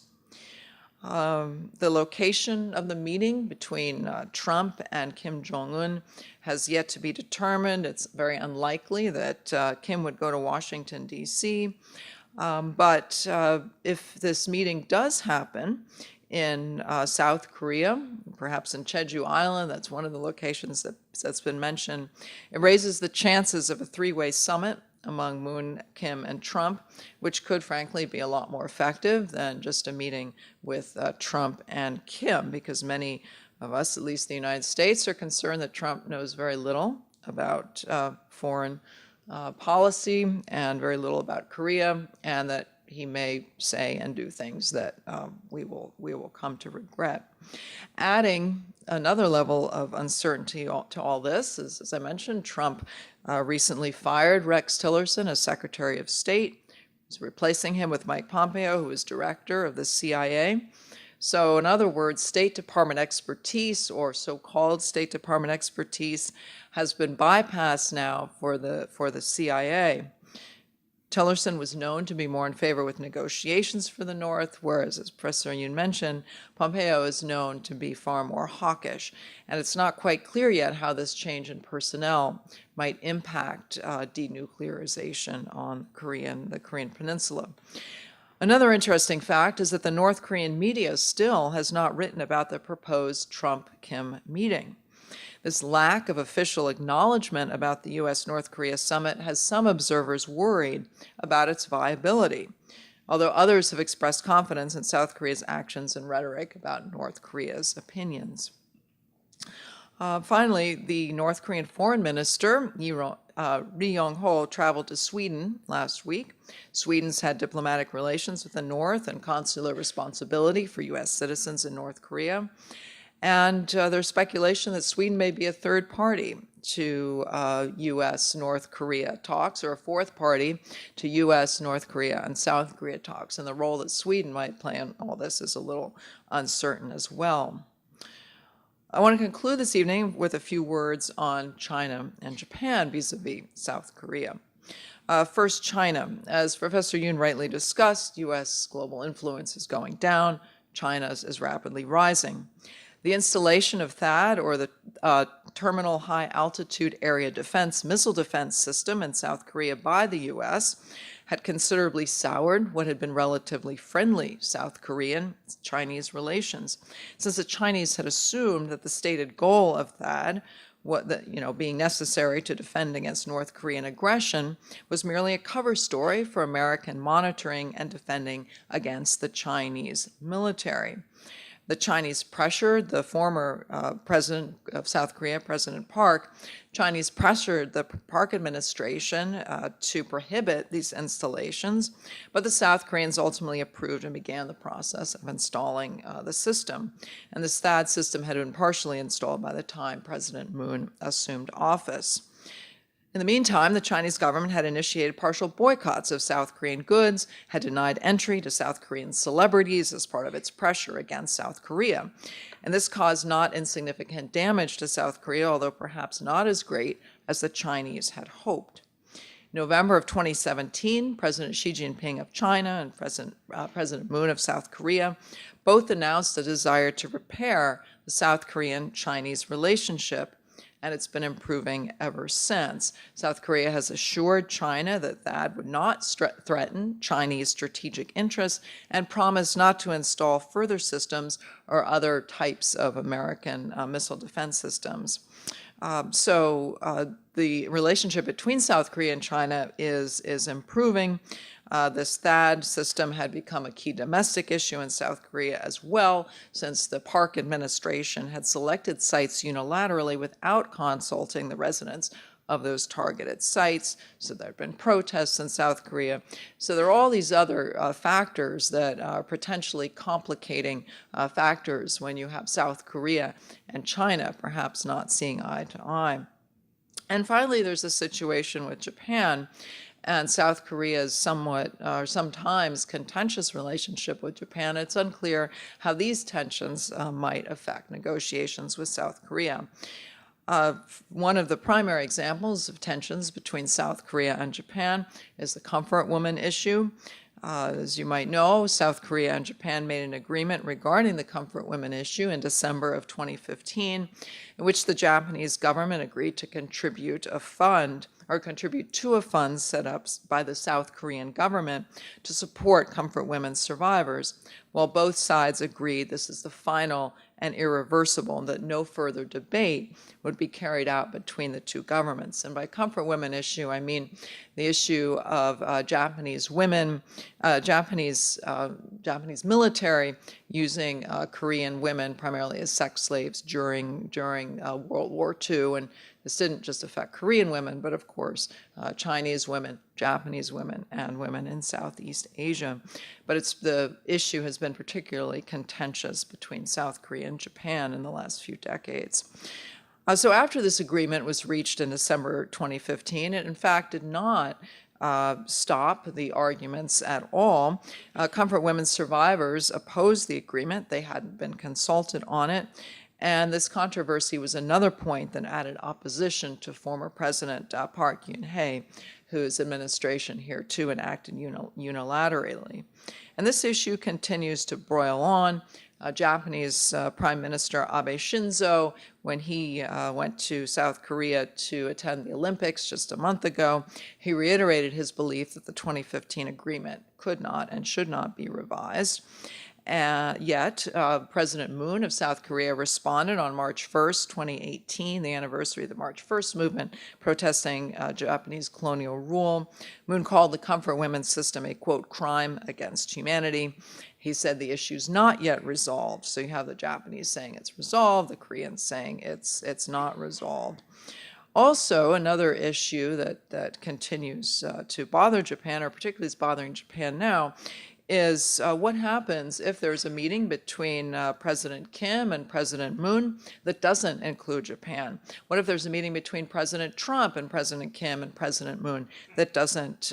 The location of the meeting between Trump and Kim Jong-un has yet to be determined. It's very unlikely that Kim would go to Washington, D.C. But if this meeting does happen in South Korea, perhaps in Jeju Island, that's one of the locations that's been mentioned, it raises the chances of a three-way summit among Moon, Kim, and Trump, which could frankly be a lot more effective than just a meeting with Trump and Kim, because many of us, at least the United States, are concerned that Trump knows very little about foreign policy and very little about Korea, and that he may say and do things that we will come to regret. Adding another level of uncertainty to all this is, as I mentioned, Trump recently fired Rex Tillerson as Secretary of State. He's replacing him with Mike Pompeo, who is director of the CIA. So in other words, State Department expertise, or so-called State Department expertise, has been bypassed now for the CIA. Tillerson was known to be more in favor with negotiations for the North, whereas, as Professor Yoon mentioned, Pompeo is known to be far more hawkish. And it's not quite clear yet how this change in personnel might impact denuclearization on the Korean Peninsula. Another interesting fact is that the North Korean media still has not written about the proposed Trump-Kim meeting. This lack of official acknowledgement about the U.S.-North Korea summit has some observers worried about its viability, although others have expressed confidence in South Korea's actions and rhetoric about North Korea's opinions. Finally, the North Korean foreign minister, Ri Yong-ho, traveled to Sweden last week. Sweden's had diplomatic relations with the North and consular responsibility for U.S. citizens in North Korea. And there's speculation that Sweden may be a third party to U.S.-North Korea talks, or a fourth party to U.S.-North Korea and South Korea talks. And the role that Sweden might play in all this is a little uncertain as well. I want to conclude this evening with a few words on China and Japan vis-a-vis South Korea. First, China. As Professor Yoon rightly discussed, U.S. global influence is going down. China's is rapidly rising. The installation of THAAD, or the Terminal High Altitude Area Defense Missile Defense System in South Korea by the U.S., had considerably soured what had been relatively friendly South Korean-Chinese relations, since the Chinese had assumed that the stated goal of THAAD, being necessary to defend against North Korean aggression, was merely a cover story for American monitoring and defending against the Chinese military. The Chinese pressured the former president of South Korea, President Park. Chinese pressured the Park administration to prohibit these installations, but the South Koreans ultimately approved and began the process of installing the system. And this THAAD system had been partially installed by the time President Moon assumed office. In the meantime, the Chinese government had initiated partial boycotts of South Korean goods, had denied entry to South Korean celebrities as part of its pressure against South Korea. And this caused not insignificant damage to South Korea, although perhaps not as great as the Chinese had hoped. In November of 2017, President Xi Jinping of China and President Moon of South Korea both announced a desire to repair the South Korean-Chinese relationship, and it's been improving ever since. South Korea has assured China that THAAD would not threaten Chinese strategic interests and promised not to install further systems or other types of American missile defense systems. The relationship between South Korea and China is improving. This THAAD system had become a key domestic issue in South Korea as well, since the Park administration had selected sites unilaterally without consulting the residents of those targeted sites. So there have been protests in South Korea. So there are all these other factors that are potentially complicating factors when you have South Korea and China perhaps not seeing eye to eye. And finally, there's a situation with Japan and South Korea's sometimes contentious relationship with Japan. It's unclear how these tensions might affect negotiations with South Korea. One of the primary examples of tensions between South Korea and Japan is the comfort woman issue. As you might know, South Korea and Japan made an agreement regarding the comfort women issue in December of 2015, in which the Japanese government agreed to contribute to a fund set up by the South Korean government to support comfort women survivors, while both sides agreed this is the final and irreversible, and that no further debate would be carried out between the two governments. And by comfort women issue, I mean the issue of Japanese women, Japanese military using Korean women primarily as sex slaves during World War II. And this didn't just affect Korean women, but of course, Chinese women, Japanese women, and women in Southeast Asia. But the issue has been particularly contentious between South Korea and Japan in the last few decades. So after this agreement was reached in December 2015, it in fact did not stop the arguments at all. Comfort women survivors opposed the agreement. They hadn't been consulted on it. And this controversy was another point that added opposition to former President Park Geun-hye, whose administration here too enacted unilaterally. And this issue continues to broil on. Japanese Prime Minister Abe Shinzo, when he went to South Korea to attend the Olympics just a month ago, he reiterated his belief that the 2015 agreement could not and should not be revised. Yet, President Moon of South Korea responded on March 1st, 2018, the anniversary of the March 1st movement, protesting Japanese colonial rule. Moon called the comfort women's system a, quote, crime against humanity. He said the issue's not yet resolved. So you have the Japanese saying it's resolved, the Koreans saying it's not resolved. Also, another issue that continues to bother Japan, or particularly is bothering Japan now, is what happens if there's a meeting between President Kim and President Moon that doesn't include Japan? What if there's a meeting between President Trump and President Kim and President Moon that doesn't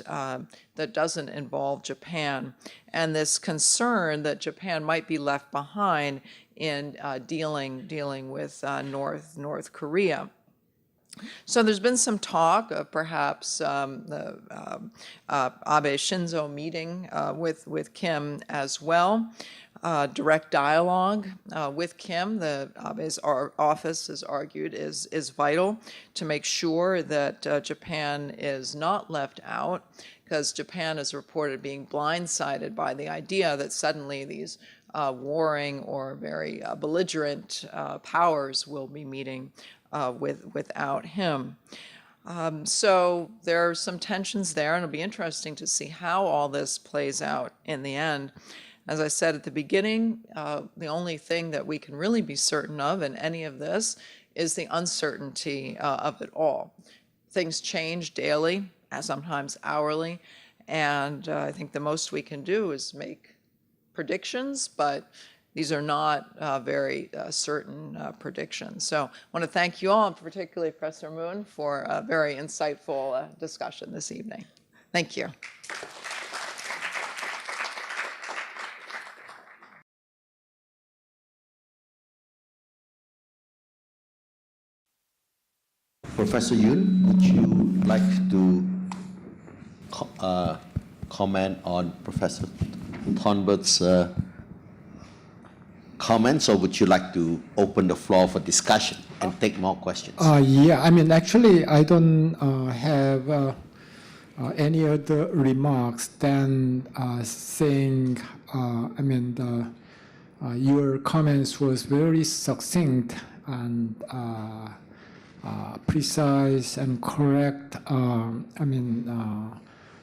involve Japan? And this concern that Japan might be left behind in dealing with North Korea. So there's been some talk of perhaps the Abe Shinzo meeting with Kim as well. Direct dialogue with Kim, the Abe's office has argued, is vital to make sure that Japan is not left out, because Japan is reported being blindsided by the idea that suddenly these warring or very belligerent powers will be meeting without him. So there are some tensions there, and it'll be interesting to see how all this plays out in the end. As I said at the beginning, the only thing that we can really be certain of in any of this is the uncertainty of it all. Things change daily, sometimes hourly, and I think the most we can do is make predictions, but these are not very certain predictions. So I want to thank you all, and particularly Professor Moon, for a very insightful discussion this evening. Thank you. Professor Yoon, would you like to comment on Professor Thornber's comments, or would you like to open the floor for discussion and take more questions? Yeah, I mean, actually, I don't have any other remarks than saying, I mean, your comments was very succinct and precise and correct, I mean,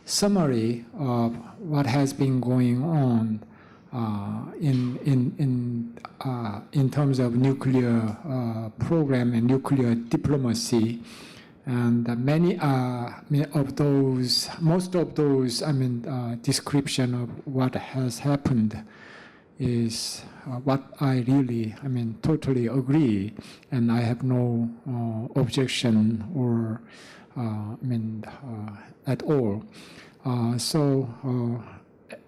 summary of what has been going on in terms of nuclear program and nuclear diplomacy. And most of those, I mean, description of what has happened is what I really, I mean, totally agree, and I have no objection or, I mean, at all.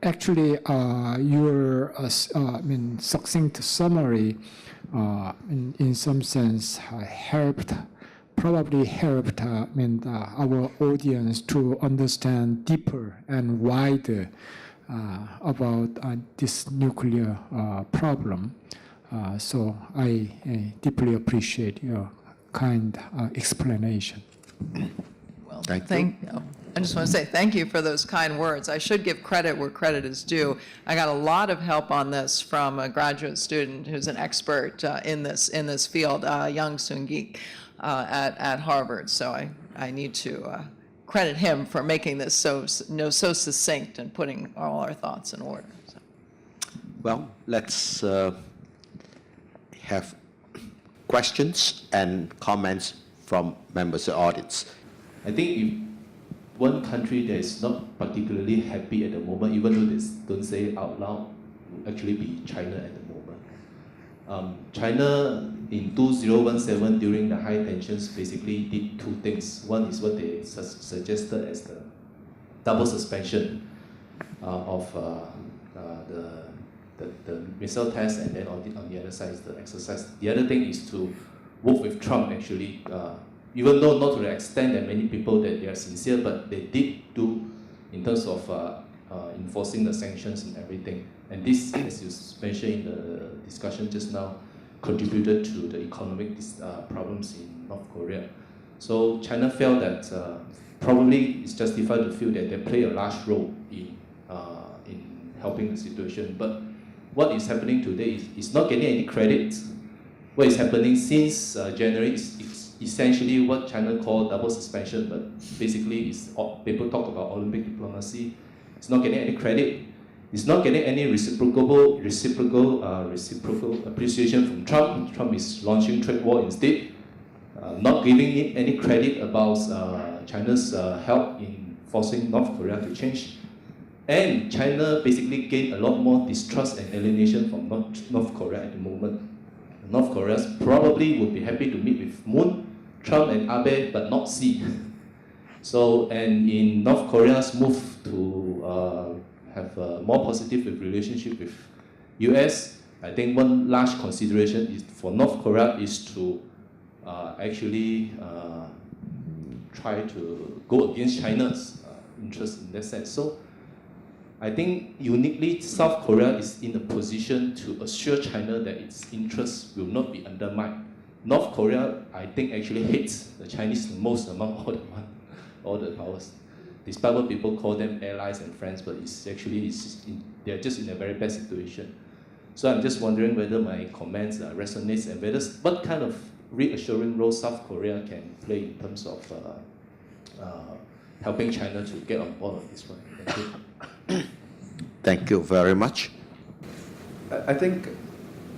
Actually, your, I mean, succinct summary, in some sense, probably helped, I mean, our audience to understand deeper and wider about this nuclear problem. So I deeply appreciate your kind explanation. Well, Thank you. I just want to say thank you for those kind words. I should give credit where credit is due. I got a lot of help on this from a graduate student who's an expert in this field, Young Soon-gi at Harvard. So I need to credit him for making this so succinct and putting all our thoughts in order. So. Well, let's have questions and comments from members of the audience. I think if one country that is not particularly happy at the moment, even though they don't say it out loud, will actually be China at the moment. China in 2017 during the high tensions basically did two things. One is what they suggested as the double suspension of the missile test, and then on the other side is the exercise. The other thing is to work with Trump actually, even though not to the extent that many people that they are sincere, but they did do in terms of enforcing the sanctions and everything. And this, as you mentioned in the discussion just now, contributed to the economic problems in North Korea. So China felt that probably it's justified to feel that they play a large role in helping the situation. But what is happening today is it's not getting any credit. What is happening since January is essentially what China called double suspension, but basically people talk about Olympic diplomacy. It's not getting any credit. It's not getting any reciprocal appreciation from Trump. Trump is launching trade war instead, not giving it any credit about China's help in forcing North Korea to change. And China basically gained a lot more distrust and alienation from North Korea at the moment. North Korea probably would be happy to meet with Moon, Trump and Abe, but not Xi. So, and in North Korea's move to have a more positive relationship with US, I think one large consideration is for North Korea is to actually try to go against China's interest in that sense. So I think uniquely South Korea is in a position to assure China that its interests will not be undermined. North Korea, I think, actually hates the Chinese the most among all the powers. Despite what people call them allies and friends, but they're just in a very bad situation. So I'm just wondering whether my comments resonate and what kind of reassuring role South Korea can play in terms of helping China to get on board on this one. Thank you. Thank you very much. I think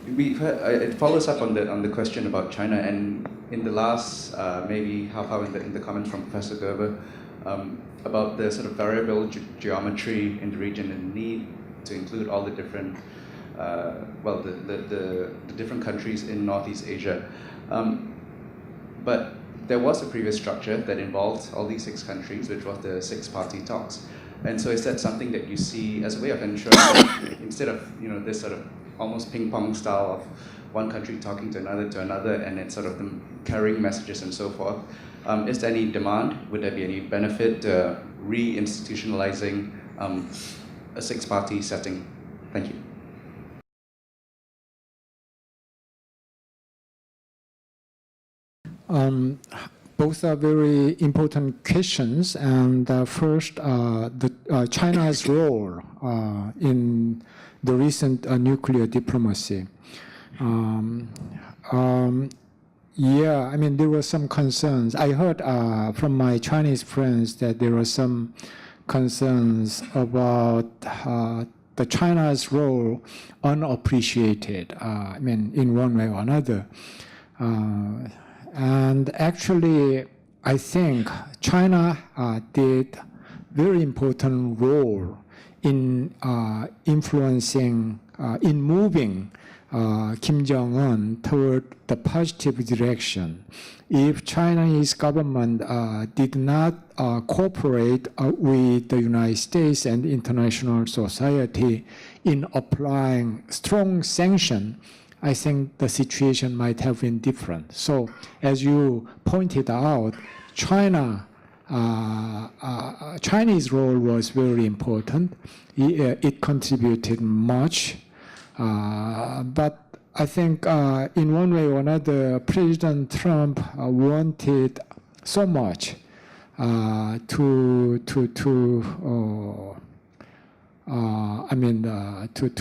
it follows up on the question about China, and in the last maybe half hour in the comments from Professor Gerber about the sort of variable geometry in the region and need to include all the different well, the different countries in Northeast Asia. But there was a previous structure that involved all these 6 countries, which was the 6-party talks. And so is that something that you see as a way of ensuring that instead of this sort of almost ping-pong style of one country talking to another, and it's sort of them carrying messages and so forth, is there any demand? Would there be any benefit re-institutionalizing a 6-party setting? Thank you. Both are very important questions. And first, China's role in the recent nuclear diplomacy. Yeah, I mean, there were some concerns. I heard from my Chinese friends that there were some concerns about the China's role unappreciated, I mean, in one way or another. And actually, I think China did very important role in influencing, in moving Kim Jong-un toward the positive direction. If Chinese government did not cooperate with the United States and international society in applying strong sanction, I think the situation might have been different. So, as you pointed out, Chinese role was very important. It contributed much. But I think in one way or another, President Trump wanted so much to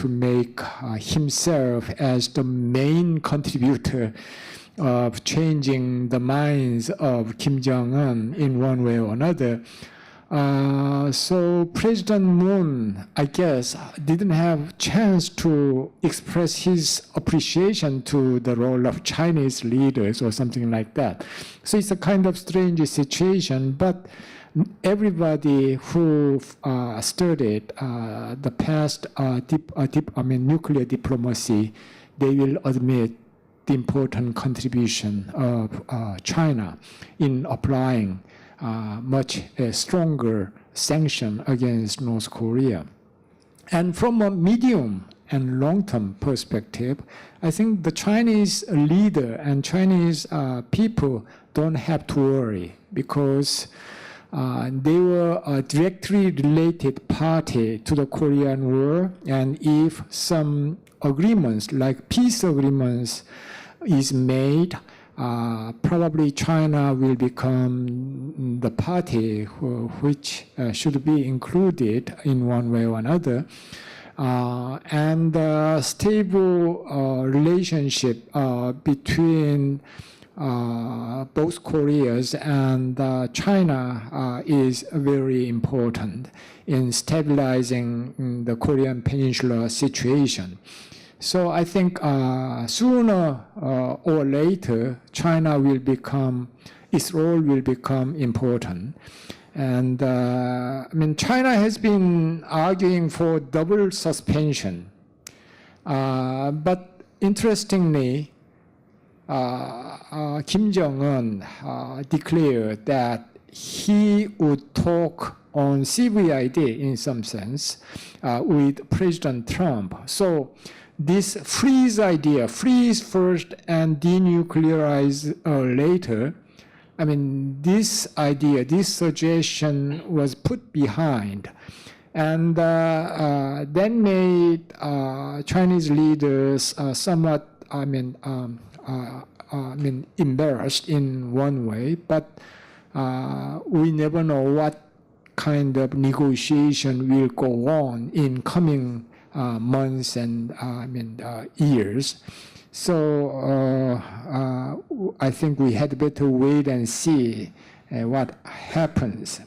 make himself as the main contributor of changing the minds of Kim Jong-un in one way or another. So President Moon, I guess, didn't have chance to express his appreciation to the role of Chinese leaders or something like that. So it's a kind of strange situation, but everybody who studied the past nuclear diplomacy, they will admit the important contribution of China in applying much stronger sanction against North Korea. And from a medium and long-term perspective, I think the Chinese leader and Chinese people don't have to worry, because they were a directly related party to the Korean War, and if some agreements, like peace agreements, is made, probably China will become the party which should be included in one way or another. And stable relationship between both Koreas and China is very important in stabilizing the Korean Peninsula situation. So I think sooner or later, China will become, its role will become important. And I mean, China has been arguing for double suspension. But interestingly, Kim Jong-un declared that he would talk on CVID in some sense with President Trump. So this freeze idea, freeze first and denuclearize later, I mean, this idea, this suggestion was put behind, and then made Chinese leaders somewhat, embarrassed in one way, but we never know what kind of negotiation will go on in coming months and years. So I think we had better wait and see what happens.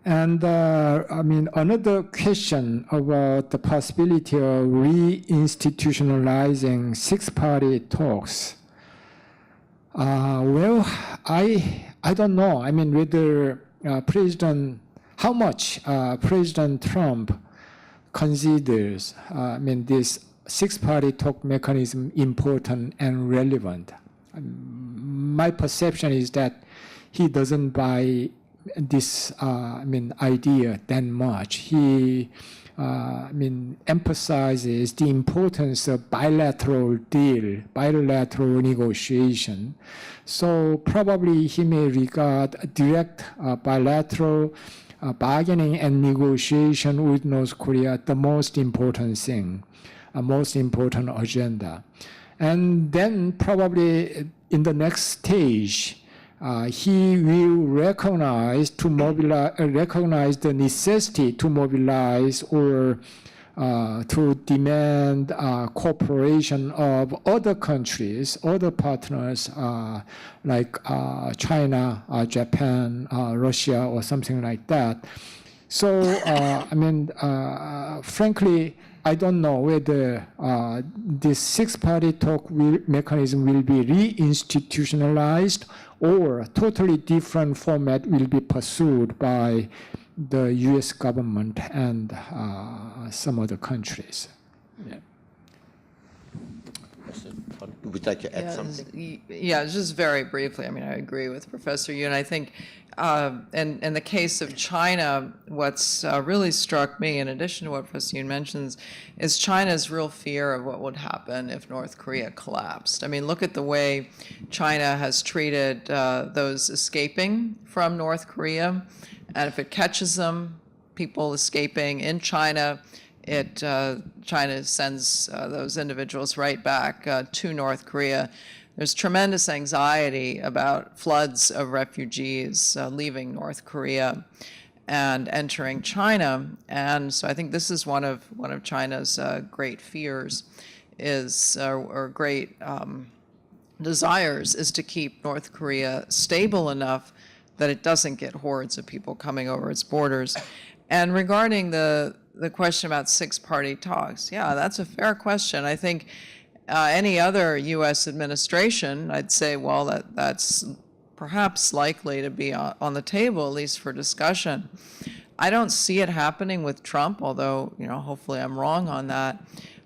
And another question about the possibility of reinstitutionalizing six-party talks. Well, I don't know. I mean, whether how much President Trump considers, this six-party talk mechanism important and relevant. My perception is that he doesn't buy this, idea that much. He, emphasizes the importance of bilateral deal, bilateral negotiation. So probably he may regard direct bilateral bargaining and negotiation with North Korea the most important thing, most important agenda. And then probably in the next stage, he will recognize the necessity to mobilize or to demand cooperation of other countries, other partners like China, Japan, Russia, or something like that. So, frankly, I don't know whether this six-party talk mechanism will be reinstitutionalized or totally different format will be pursued by the U.S. government and some other countries. Yeah. Would you like to add something? Yeah, just very briefly. I mean, I agree with Professor Yoon. I think in the case of China, what's really struck me, in addition to what Professor Yoon mentions, is China's real fear of what would happen if North Korea collapsed. I mean, look at the way China has treated those escaping from North Korea. And if it catches them, people escaping in China, China sends those individuals right back to North Korea. There's tremendous anxiety about floods of refugees leaving North Korea and entering China. And so I think this is one of China's great fears or great desires is to keep North Korea stable enough that it doesn't get hordes of people coming over its borders. And regarding the question about six-party talks, yeah, that's a fair question. I think any other U.S. administration, I'd say, well, that's perhaps likely to be on the table, at least for discussion. I don't see it happening with Trump, although, hopefully I'm wrong on that.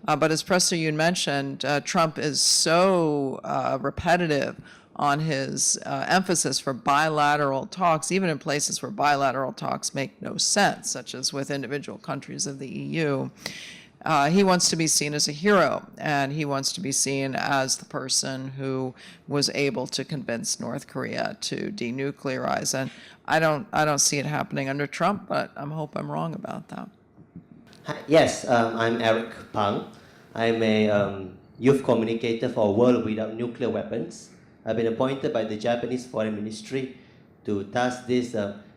But as Professor Yoon mentioned, Trump is so repetitive on his emphasis for bilateral talks, even in places where bilateral talks make no sense, such as with individual countries of the EU. He wants to be seen as a hero, and he wants to be seen as the person who was able to convince North Korea to denuclearize. And I don't see it happening under Trump, but I hope I'm wrong about that. Yes, I'm Eric Pang. I'm a youth communicator for a World Without Nuclear Weapons. I've been appointed by the Japanese Foreign Ministry to task this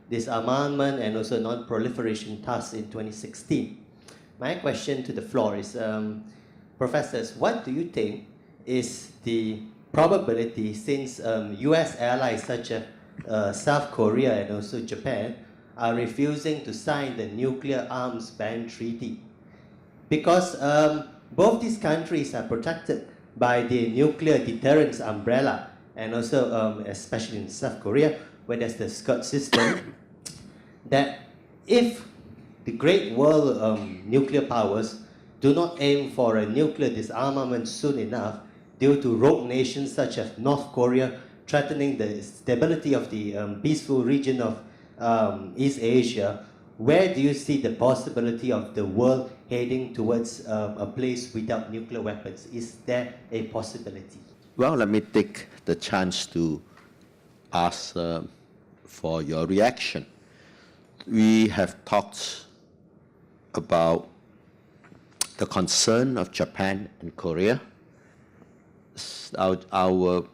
disarmament and also non-proliferation task in 2016. My question to the floor is, professors, what do you think is the probability, since US allies such as South Korea and also Japan are refusing to sign the nuclear arms ban treaty? Because both these countries are protected by the nuclear deterrence umbrella, and also especially in South Korea, where there's the Scud system, that if the great world nuclear powers do not aim for a nuclear disarmament soon enough, due to rogue nations such as North Korea threatening the stability of the peaceful region of East Asia, where do you see the possibility of the world heading towards a place without nuclear weapons? Is there a possibility? Well, let me take the chance to ask for your reaction. We have talked about the concern of Japan and Korea. Our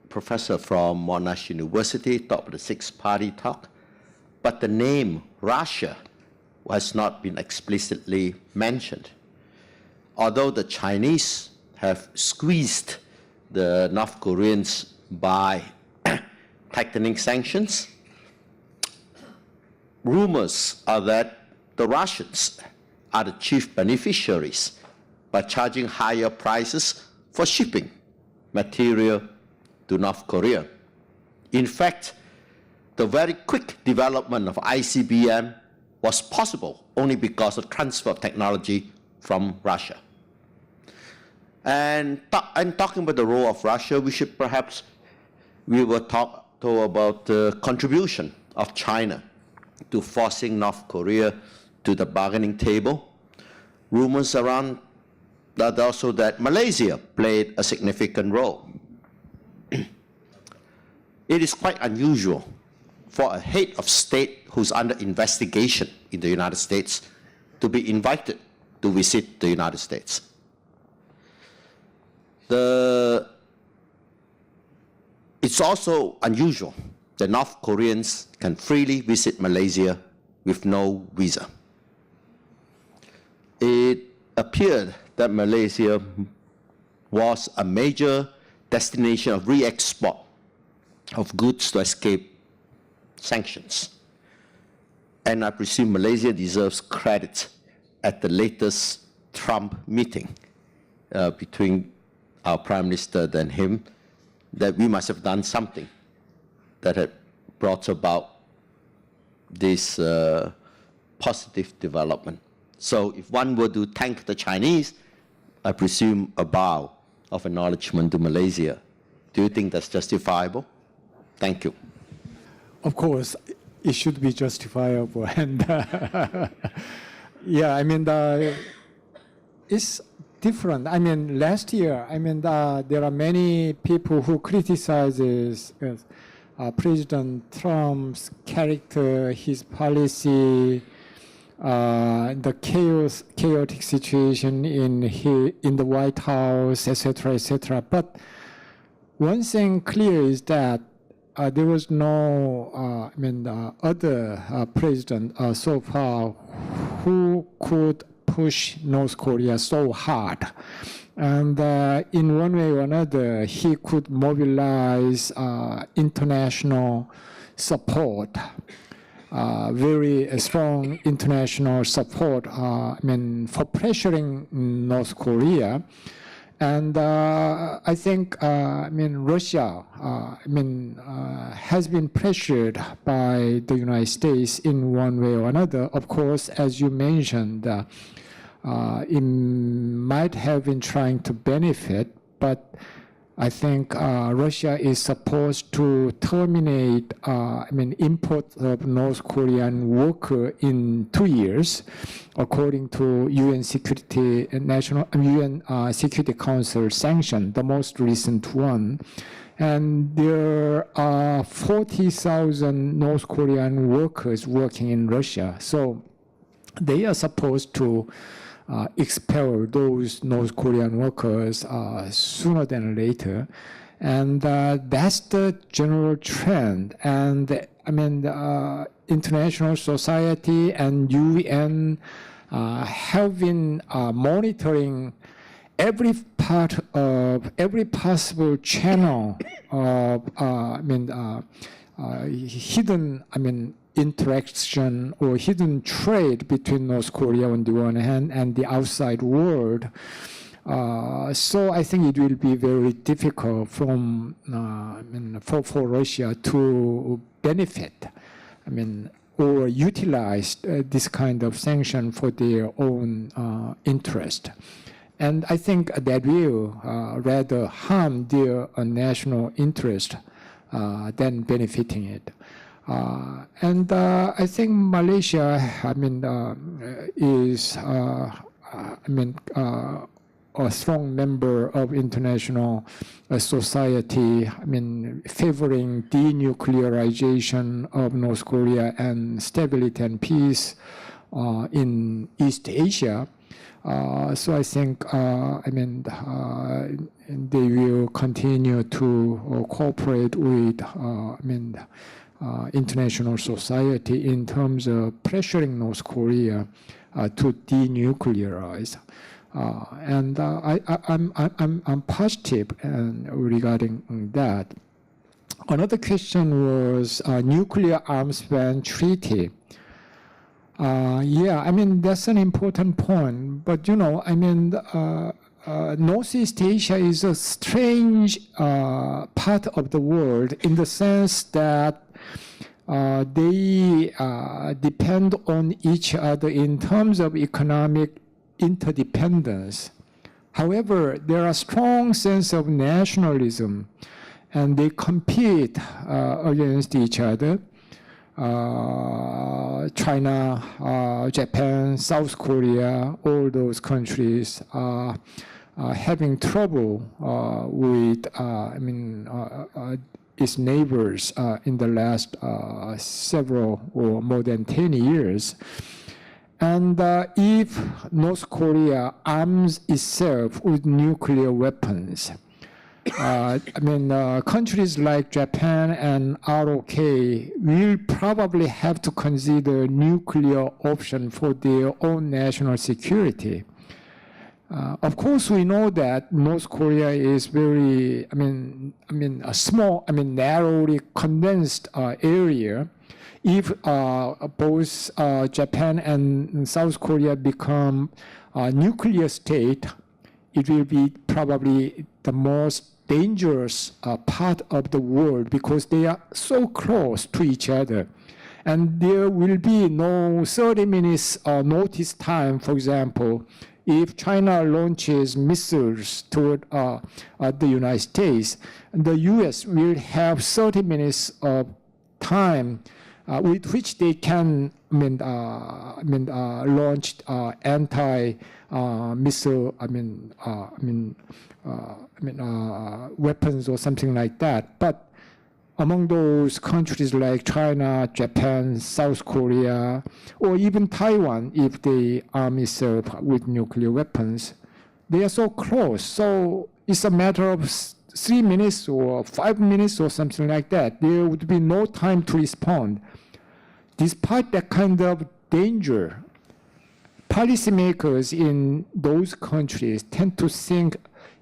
professor from Monash University talked about the six-party talk, but the name Russia has not been explicitly mentioned. Although the Chinese have squeezed the North Koreans by tightening sanctions, rumors are that the Russians are the chief beneficiaries by charging higher prices for shipping material to North Korea. In fact, the very quick development of ICBM was possible only because of transfer of technology from Russia. And talking about the role of Russia, we will talk about the contribution of China to forcing North Korea to the bargaining table. Rumors around that also that Malaysia played a significant role. It is quite unusual for a head of state who's under investigation in the United States to be invited to visit the United States. It's also unusual that North Koreans can freely visit Malaysia with no visa. It appeared that Malaysia was a major destination of re-export of goods to escape sanctions. And I presume Malaysia deserves credit at the latest Trump meeting between our Prime Minister and him, that we must have done something that had brought about this positive development. So if one were to thank the Chinese, I presume a bow of acknowledgement to Malaysia. Do you think that's justifiable? Thank you. Of course, it should be justifiable. And yeah, I mean, it's different. I mean, last year, I mean, there are many people who criticizes President Trump's character, his policy, the chaotic situation in the White House, etc., etc. But one thing clear is that there was no, other president so far who could push North Korea so hard. And in one way or another, he could mobilize international support, very strong international support, for pressuring North Korea. And I think, Russia, has been pressured by the United States in one way or another. Of course, as you mentioned, it might have been trying to benefit, but I think Russia is supposed to terminate, import of North Korean worker in 2 years, according to UN Security Council sanction, the most recent one. And there are 40,000 North Korean workers working in Russia. So they are supposed to expel those North Korean workers sooner than later. And that's the general trend. And the international society and UN have been monitoring every part of every possible channel of hidden interaction or hidden trade between North Korea on the one hand and the outside world. So I think it will be very difficult for Russia to benefit, or utilize this kind of sanction for their own interest. And I think that will rather harm their national interest than benefiting it. And I think Malaysia, is a strong member of international society, favoring denuclearization of North Korea and stability and peace in East Asia. So I think, they will continue to cooperate with, international society in terms of pressuring North Korea to denuclearize. And I'm positive regarding that. Another question was nuclear arms ban treaty. Yeah, that's an important point. But Northeast Asia is a strange part of the world in the sense that they depend on each other in terms of economic interdependence. However, there are strong sense of nationalism, and they compete against each other. China, Japan, South Korea, all those countries are having trouble with, its neighbors in the last several or more than 10 years. And if North Korea arms itself with nuclear weapons, countries like Japan and ROK will probably have to consider nuclear option for their own national security. Of course, we know that North Korea is very, a small, narrowly condensed area. If both Japan and South Korea become a nuclear state, it will be probably the most dangerous part of the world because they are so close to each other. And there will be no 30 minutes notice time, for example, if China launches missiles toward the United States, the US will have 30 minutes of time with which they can launch anti-missile weapons or something like that. But among those countries like China, Japan, South Korea, or even Taiwan, if they arm itself with nuclear weapons, they are so close. So it's a matter of 3 minutes or 5 minutes or something like that. There would be no time to respond. Despite that kind of danger, policymakers in those countries tend to think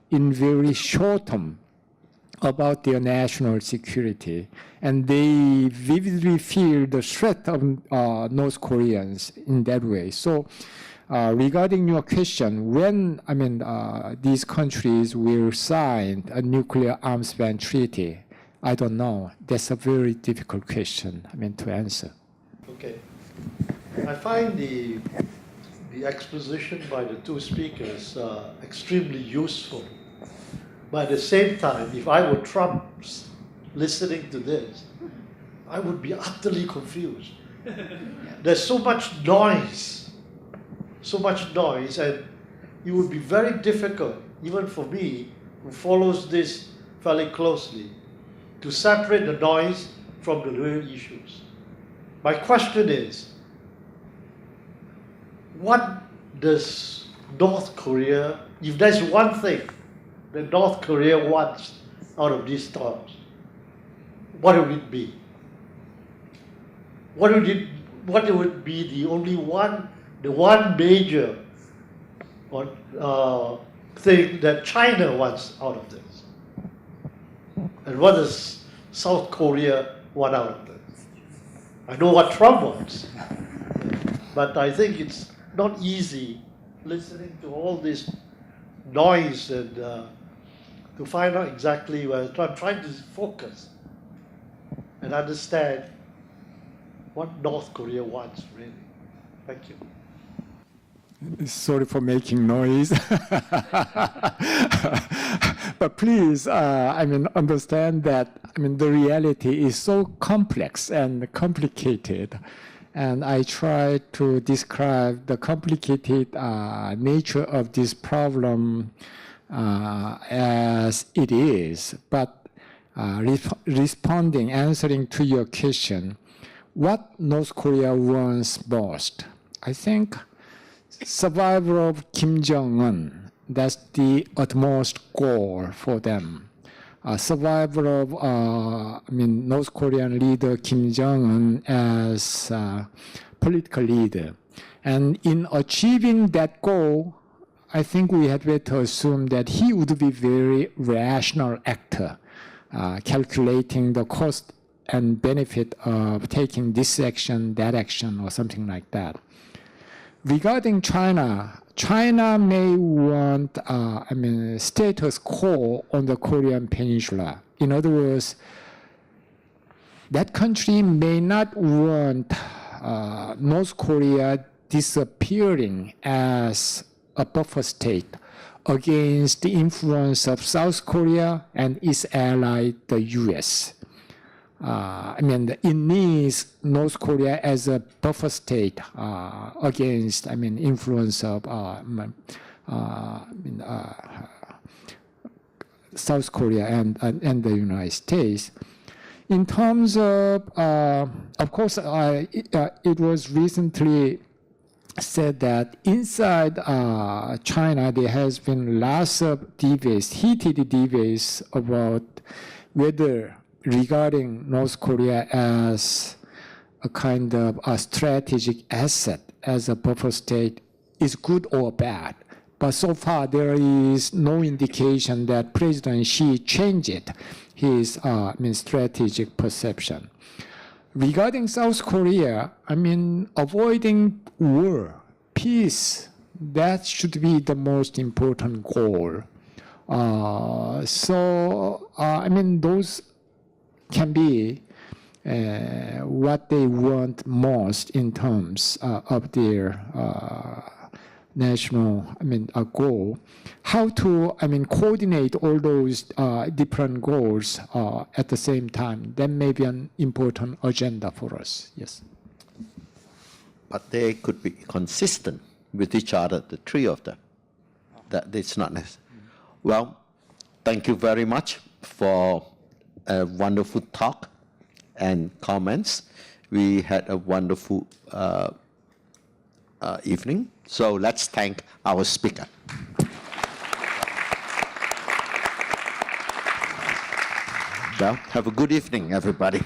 in very short term about their national security, and they vividly feel the threat of North Koreans in that way. So regarding your question, when these countries will sign a nuclear arms ban treaty, I don't know. That's a very difficult question to answer. Okay. I find the exposition by the two speakers extremely useful. But at the same time, if I were Trump listening to this, I would be utterly confused. There's so much noise, and it would be very difficult, even for me, who follows this fairly closely, to separate the noise from the real issues. My question is, what does North Korea, if there's one thing that North Korea wants out of these talks, what would it be? What would be the one major thing that China wants out of this? And what does South Korea want out of this? I know what Trump wants, but I think it's not easy listening to all this noise and to find out exactly where I'm trying to focus and understand what North Korea wants, really. Thank you. Sorry for making noise. But please, understand that, the reality is so complex and complicated. And I try to describe the complicated nature of this problem as it is. But answering to your question, what North Korea wants most? I think survival of Kim Jong-un, that's the utmost goal for them. Survival of North Korean leader Kim Jong-un as political leader. And in achieving that goal, I think we had better assume that he would be very rational actor, calculating the cost and benefit of taking this action, that action, or something like that. Regarding China, China may want status quo on the Korean Peninsula. In other words, that country may not want North Korea disappearing as a buffer state against the influence of South Korea and its ally, the US. It needs North Korea as a buffer state against, influence of South Korea and the United States. In terms of course, it was recently said that inside China there has been lots of debates, heated debates about whether regarding North Korea as a kind of a strategic asset as a buffer state is good or bad. But so far there is no indication that President Xi changed his strategic perception. Regarding South Korea, avoiding war, peace, that should be the most important goal. Those can be what they want most in terms of their national goal. How to coordinate all those different goals at the same time, that may be an important agenda for us. Yes. But they could be consistent with each other, the three of them. That it's not necessary. Well, thank you very much for a wonderful talk and comments. We had a wonderful evening. So let's thank our speaker. Well, have a good evening, everybody.